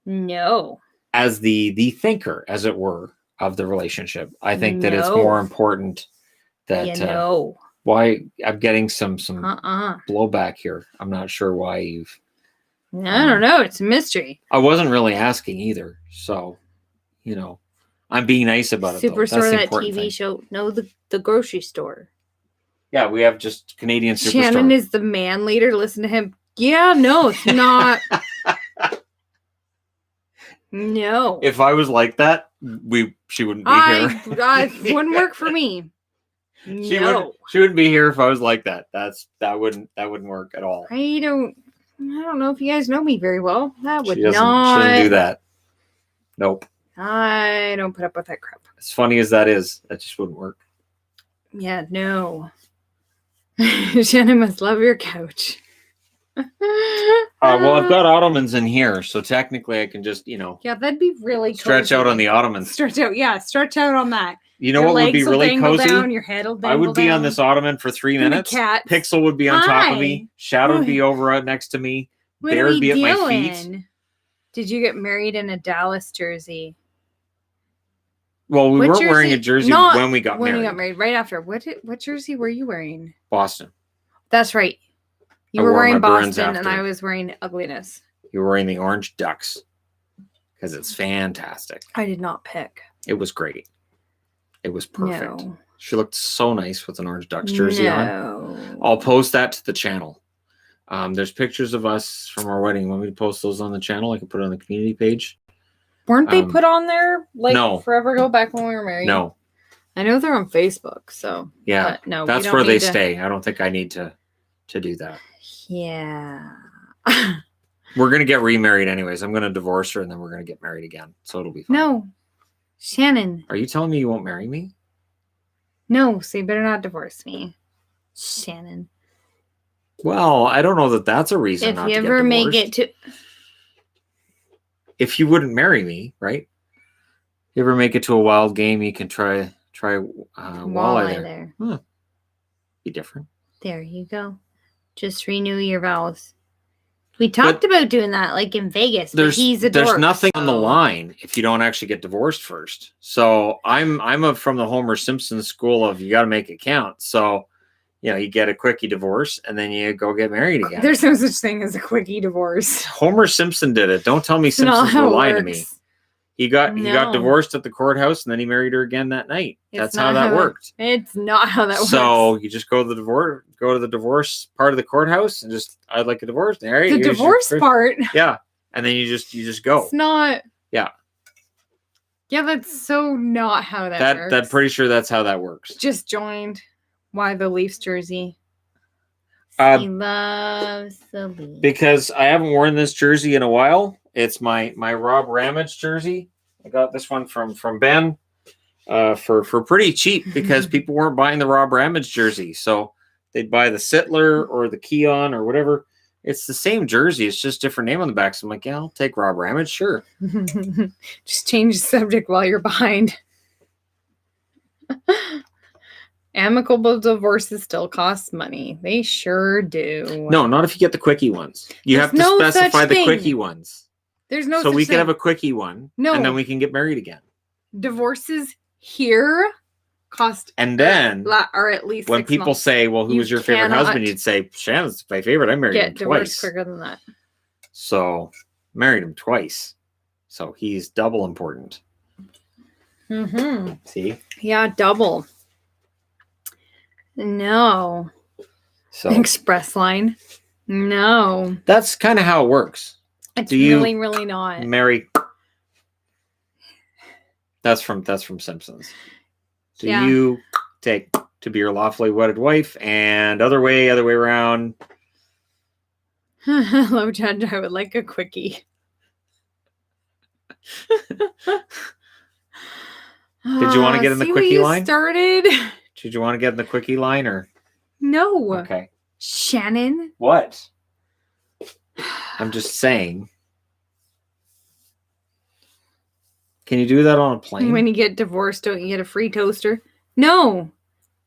the thinker, as it were, of the relationship. I think that it's more important that why I'm getting some blowback here. I'm not sure why you've I don't know. It's a mystery. I wasn't really asking either. So, I'm being nice about it. Superstore, that TV show. No, the grocery store. Yeah, we have just Canadian Superstore. Shannon is the man leader. Listen to him. Yeah, no, it's not. No. If I was like that, she wouldn't be here. It wouldn't work for me. She wouldn't be here if I was like that. That wouldn't work at all. I don't know if you guys know me very well. That would not. She doesn't do that. Nope. I don't put up with that crap. As funny as that is, that just wouldn't work. Yeah, no. Shannon must love your couch. Well, I've got ottomans in here, so technically I can just, Yeah, that'd be really stretch out on the ottomans. Stretch out on that. You know what would be really cozy? Down, your head will dangle I would be down. on this ottoman for 3 minutes. Pixel would be on top of me. Shadow would be over next to me. Bear would be at my feet. Did you get married in a Dallas jersey? Well, we weren't wearing a jersey when we got married. When we got married, right after. What jersey were you wearing? Boston. That's right. You were wearing Boston, and I was wearing ugliness. You were wearing the Orange Ducks because it's fantastic. I did not pick. It was great. It was perfect. No. She looked so nice with an Orange Ducks jersey on. I'll post that to the channel. There's pictures of us from our wedding. Want me to post those on the channel? I can put it on the community page. Weren't they put on there like no. forever ago back when we were married? No. I know they're on Facebook, so Yeah. but no, that's where they stay. I don't think I need to do that. Yeah. We're gonna get remarried anyways. I'm gonna divorce her and then we're gonna get married again. So it'll be fine. No. Shannon. Are you telling me you won't marry me? No, so you better not divorce me. Shannon. Well, I don't know that that's a reason If not you to get ever divorced. make it to If you wouldn't marry me, right? You ever make it to a wild game, you can try walleye there. Be different. There you go. Just renew your vows. We talked about doing that like in Vegas, but he's a dork. There's nothing on the line if you don't actually get divorced first. So I'm from the Homer Simpson school of you got to make it count. So, you get a quickie divorce and then you go get married again. There's no such thing as a quickie divorce. Homer Simpson did it. Don't tell me Simpsons were lying to me. He got divorced at the courthouse and then he married her again that night. That's how that worked. It's not how that works. So you just go to the divorce part of the courthouse and just I'd like a divorce. Right? The divorce part. Yeah. And then you just go. It's not. Yeah. Yeah, that's so not how that works. I'm pretty sure that's how that works. Just joined. Why the Leafs jersey? He loves the Leafs. Because I haven't worn this jersey in a while. It's my Rob Ramage jersey. I got this one from Ben for pretty cheap because people weren't buying the Rob Ramage jersey. So they'd buy the Sittler or the Keon or whatever. It's the same jersey. It's just different name on the back. So I'm like, yeah, I'll take Rob Ramage. Sure. Just change the subject while you're behind. Amicable divorces still cost money. They sure do. No, not if you get the quickie ones. You have to specify the quickie ones. There's no so we can have a quickie one. No. And then we can get married again. Divorces here cost and then or at least when people say, well, who's your favorite husband? You'd say, Shannon's my favorite. I married him twice. Get divorced quicker than that. So married him twice. So he's double important. Mm-hmm. See? Yeah, double. No. So Express line. No. That's kind of how it works. It's really, really not. Marry. That's from Simpsons. Do you take to be your lawfully wedded wife and other way around? Hello, Judge. I would like a quickie. Did you want to get in the quickie line? Started. Did you want to get in the quickie line or? No. Okay. Shannon. What? I'm just saying. Can you do that on a plane? When you get divorced, don't you get a free toaster? No,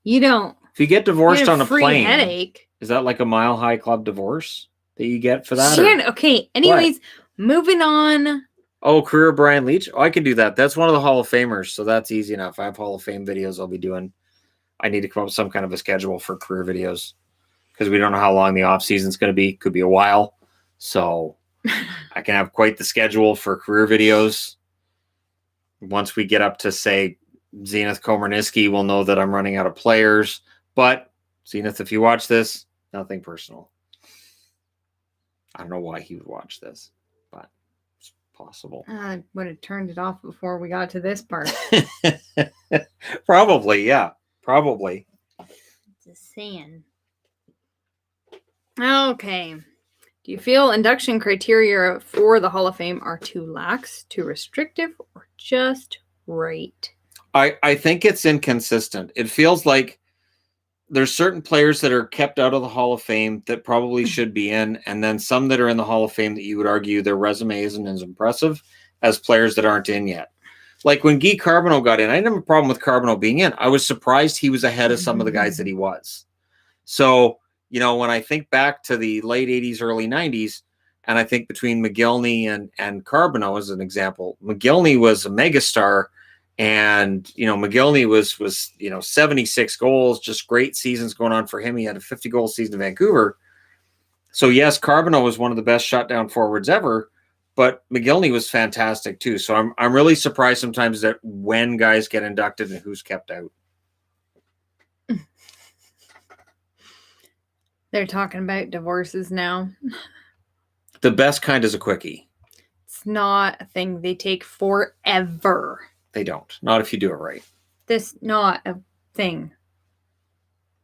you don't. If you get divorced on a plane, headache. Is that like a Mile High Club divorce that you get for that? Shannon, okay. Anyways, moving on. Oh, career Brian Leach. Oh, I can do that. That's one of the Hall of Famers, so that's easy enough. I have Hall of Fame videos I'll be doing. I need to come up with some kind of a schedule for career videos because we don't know how long the off season's going to be. Could be a while, so I can have quite the schedule for career videos. Once we get up to say Zenith Komarniski, we'll know that I'm running out of players. But Zenith, if you watch this, nothing personal. I don't know why he would watch this, but it's possible. I would have turned it off before we got to this part. Probably, yeah. Probably. Just saying. Okay. Do you feel induction criteria for the Hall of Fame are too lax, too restrictive, or just right? I think it's inconsistent. It feels like there's certain players that are kept out of the Hall of Fame that probably should be in, and then some that are in the Hall of Fame that you would argue their resume isn't as impressive as players that aren't in yet. Like when Guy Carbonneau got in, I didn't have a problem with Carbonneau being in. I was surprised he was ahead of some of the guys that he was. So, when I think back to the late 80s, early 90s, and I think between McGillney and Carbonneau as an example, McGillney was a megastar, and, McGillney was 76 goals, just great seasons going on for him. He had a 50-goal season in Vancouver. So, yes, Carbonneau was one of the best shutdown forwards ever, but McGillney was fantastic too. So I'm really surprised sometimes that when guys get inducted and who's kept out. They're talking about divorces now. The best kind is a quickie. It's not a thing. They take forever. They don't. Not if you do it right. This not a thing.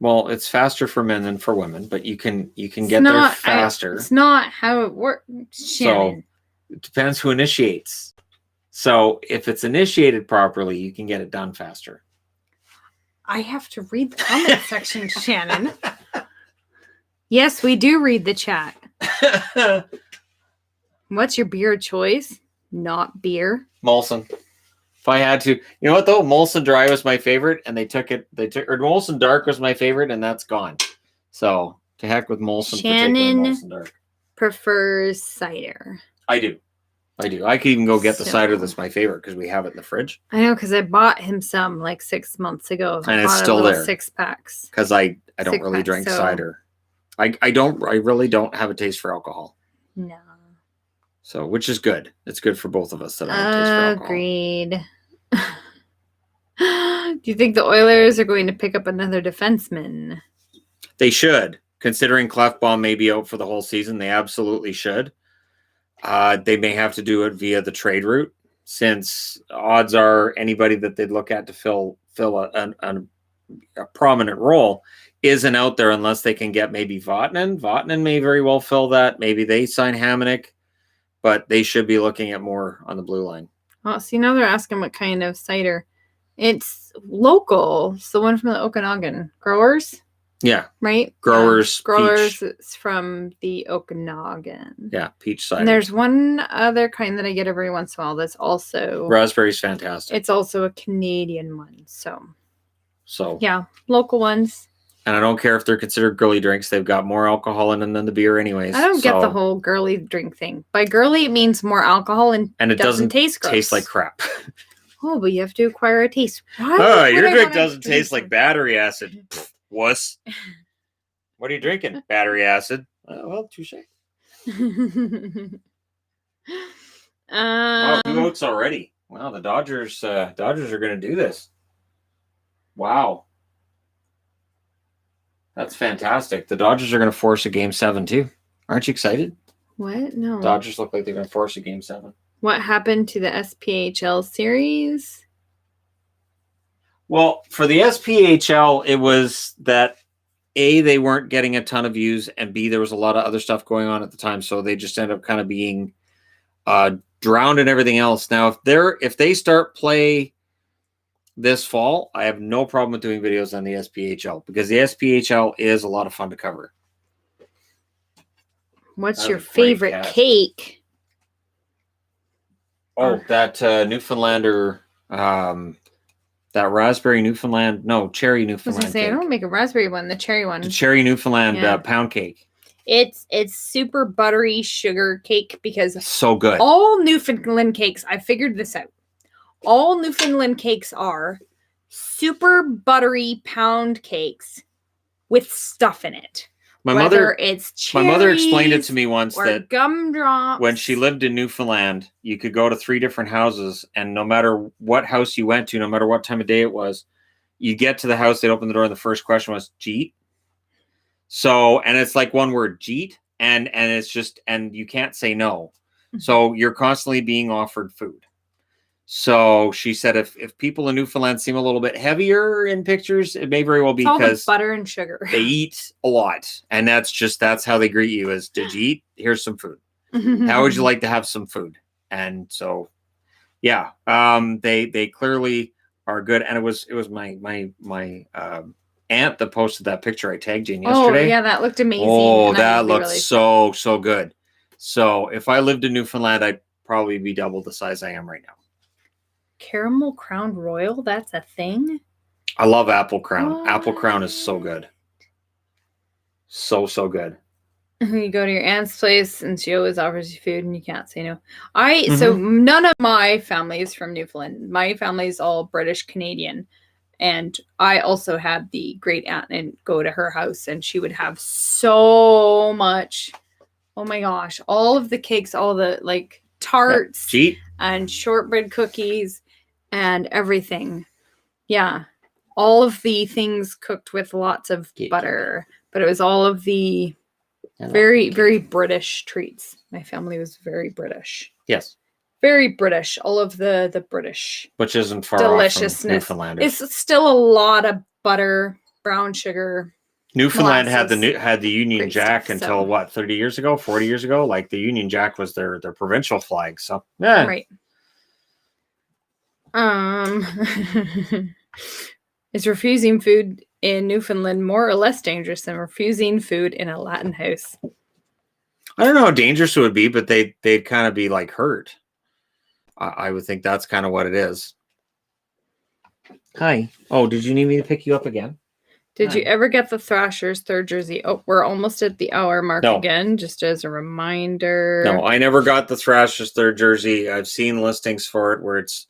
Well, it's faster for men than for women, but you can get there faster. It's not how it works, Shannon. So it depends who initiates. So if it's initiated properly, you can get it done faster. I have to read the comment section, Shannon. Yes, we do read the chat. What's your beer choice? Not beer. Molson. If I had to, you know what though? Molson Dry was my favorite, and or Molson Dark was my favorite, and that's gone. So to heck with Molson. Shannon Molson Dark prefers cider. I do. I could even go get the cider that's my favorite because we have it in the fridge. I know, because I bought him some like 6 months ago. And it's still there. 6 packs. Because I don't really drink cider. I really don't have a taste for alcohol. No. So, which is good. It's good for both of us that I don't taste for alcohol. Agreed. Do you think the Oilers are going to pick up another defenseman? They should. Considering Clefbaum may be out for the whole season, they absolutely should. They may have to do it via the trade route, since odds are anybody that they'd look at to fill a prominent role isn't out there unless they can get maybe Vatanen. Vatanen may very well fill that. Maybe they sign Hamonic, but they should be looking at more on the blue line. Oh, see, now they're asking what kind of cider. It's local. It's the one from the Okanagan. Growers? Yeah. Right? Growers. Growers. It's from the Okanagan. Yeah, peach cider. And there's one other kind that I get every once in a while that's also... Raspberry's fantastic. It's also a Canadian one. So yeah, local ones. And I don't care if they're considered girly drinks. They've got more alcohol in them than the beer anyways. I don't get the whole girly drink thing. By girly, it means more alcohol and it doesn't taste gross. Taste like crap. Oh, but you have to acquire a taste. Your drink doesn't taste like battery acid. Wuss. What are you drinking? Battery acid. Well, touche. Wow, 2 votes already. Wow, the Dodgers are going to do this. Wow. That's fantastic. The Dodgers are going to force a Game 7 too. Aren't you excited? What? No. Dodgers look like they're going to force a Game 7. What happened to the SPHL series? Well, for the SPHL, it was that A, they weren't getting a ton of views, and B, there was a lot of other stuff going on at the time, so they just ended up kind of being drowned in everything else. Now, if they start play this fall, I have no problem with doing videos on the SPHL because the SPHL is a lot of fun to cover. What's your favorite cake? Oh, that Newfoundlander, that raspberry Newfoundland, no, cherry Newfoundland. I was going to say, I don't make a raspberry one, the cherry one. The cherry Newfoundland pound cake. It's super buttery sugar cake because so good. All Newfoundland cakes, I figured this out. All Newfoundland cakes are super buttery pound cakes with stuff in it. My mother explained it to me once that gumdrops. When she lived in Newfoundland, you could go to 3 different houses, and no matter what house you went to, no matter what time of day it was, you get to the house, they'd open the door, and the first question was Jeet. So, and it's like one word, Jeet, and it's just, and you can't say no. So you're constantly being offered food. So she said if people in Newfoundland seem a little bit heavier in pictures, it may very well be because butter and sugar. They eat a lot. And that's how they greet you is, did you eat? Here's some food. How would you like to have some food? And so, yeah, they clearly are good. And it was my aunt that posted that picture I tagged you in yesterday. Oh, yeah, that looked amazing. Oh, that looked really so good. So if I lived in Newfoundland, I'd probably be double the size I am right now. Caramel Crown Royal, that's a thing? I love Apple Crown. What? Apple Crown is so good. So good. You go to your aunt's place and she always offers you food and you can't say no. So none of my family is from Newfoundland. My family is all British Canadian. And I also had the great aunt and go to her house and she would have so much. Oh my gosh. All of the cakes, all the like tarts and shortbread cookies and everything. Yeah. All of the things cooked with lots of butter, but it was all of the very, very British treats. My family was very British. Yes. Very British. All of the British Which isn't far deliciousness. off from Newfoundland. It's still a lot of butter, brown sugar. Newfoundland had molasses, the Union great Jack stuff, until so. what, 30 years ago, 40 years ago? Like the Union Jack was their provincial flag. So yeah. Right. Is refusing food in Newfoundland more or less dangerous than refusing food in a Latin house? I don't know how dangerous it would be, but they'd kind of be like hurt. I would think that's kind of what it is. Hi. Oh, did you need me to pick you up again? Did you ever get the Thrashers third jersey? Oh, we're almost at the hour mark again, just as a reminder. No, I never got the Thrashers third jersey. I've seen listings for it where it's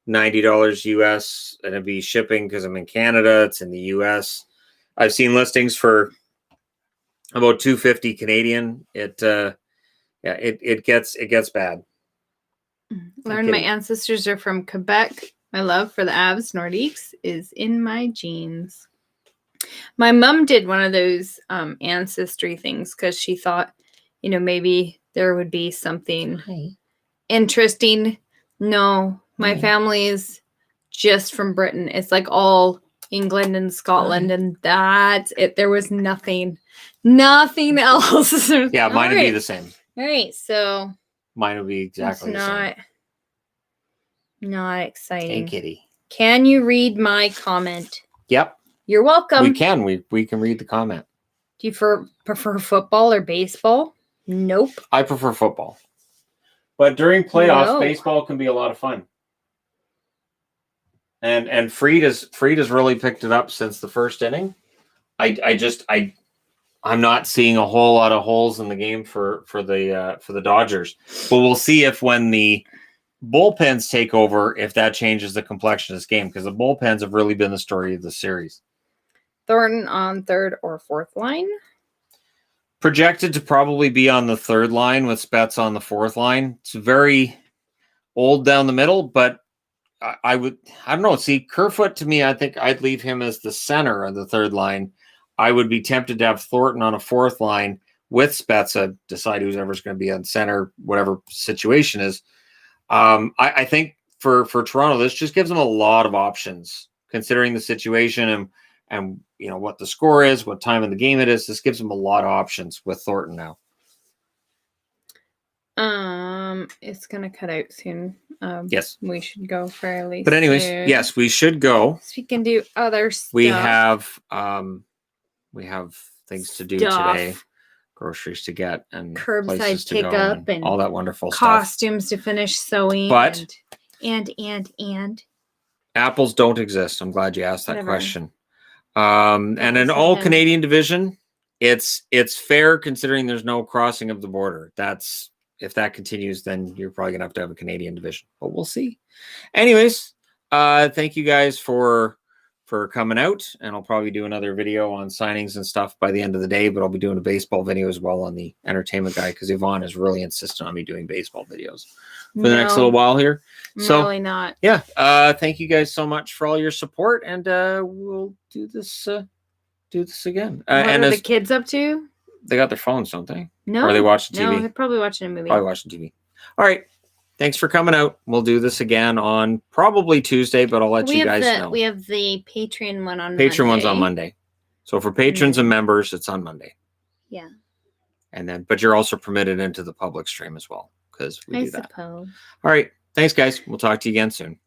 $90 US and it'd be shipping because I'm in Canada. It's in the US. I've seen listings for about $250 Canadian. It gets bad. Learned my ancestors are from Quebec. My love for the Avs Nordiques is in my genes. My mom did one of those ancestry things because she thought, maybe there would be something interesting. No, my family is just from Britain. It's like all England and Scotland, and that's it. There was nothing else. Yeah, mine would be the same. All right, so mine would be exactly the same. Not exciting. Hey, kitty. Can you read my comment? Yep. You're welcome. We can. We can read the comment. Do you prefer football or baseball? Nope. I prefer football. But during playoffs, baseball can be a lot of fun. And Fried has really picked it up since the first inning. I'm not seeing a whole lot of holes in the game for the Dodgers. But we'll see if when the bullpens take over, if that changes the complexion of this game, because the bullpens have really been the story of the series. Thornton on third or fourth line? Projected to probably be on the third line with Spets on the fourth line. It's very old down the middle, but I don't know. See, Kerfoot, to me, I think I'd leave him as the center of the third line. I would be tempted to have Thornton on a fourth line with Spezza, decide who's ever's going to be on center, whatever situation is. I think for Toronto, this just gives them a lot of options, considering the situation and what the score is, what time of the game it is. This gives them a lot of options with Thornton now. It's gonna cut out soon. Yes, we should go fairly. But anyways, soon. Yes, we should go. So we can do other stuff. We have things to do today, groceries to get, and curbside pickup, and all that wonderful costumes stuff. To finish sewing. But and apples don't exist. I'm glad you asked that question. And an all Canadian division, it's fair considering there's no crossing of the border. If that continues, then you're probably gonna have to have a Canadian division, but we'll see. Anyways, thank you guys for coming out, and I'll probably do another video on signings and stuff by the end of the day, but I'll be doing a baseball video as well on the entertainment guy because Yvonne is really insistent on me doing baseball videos for the next little while here. So really not. Yeah. Thank you guys so much for all your support, and we'll do this again. What are the kids up to? They got their phones, don't they? No. Or are they watching TV? No, they're probably watching a movie. Probably watching TV. All right. Thanks for coming out. We'll do this again on probably Tuesday, but I'll let you guys know. We have the Patreon one on Monday. Patreon one's on Monday. So for patrons and members, it's on Monday. Yeah. But you're also permitted into the public stream as well, because we do that. I suppose. All right. Thanks, guys. We'll talk to you again soon.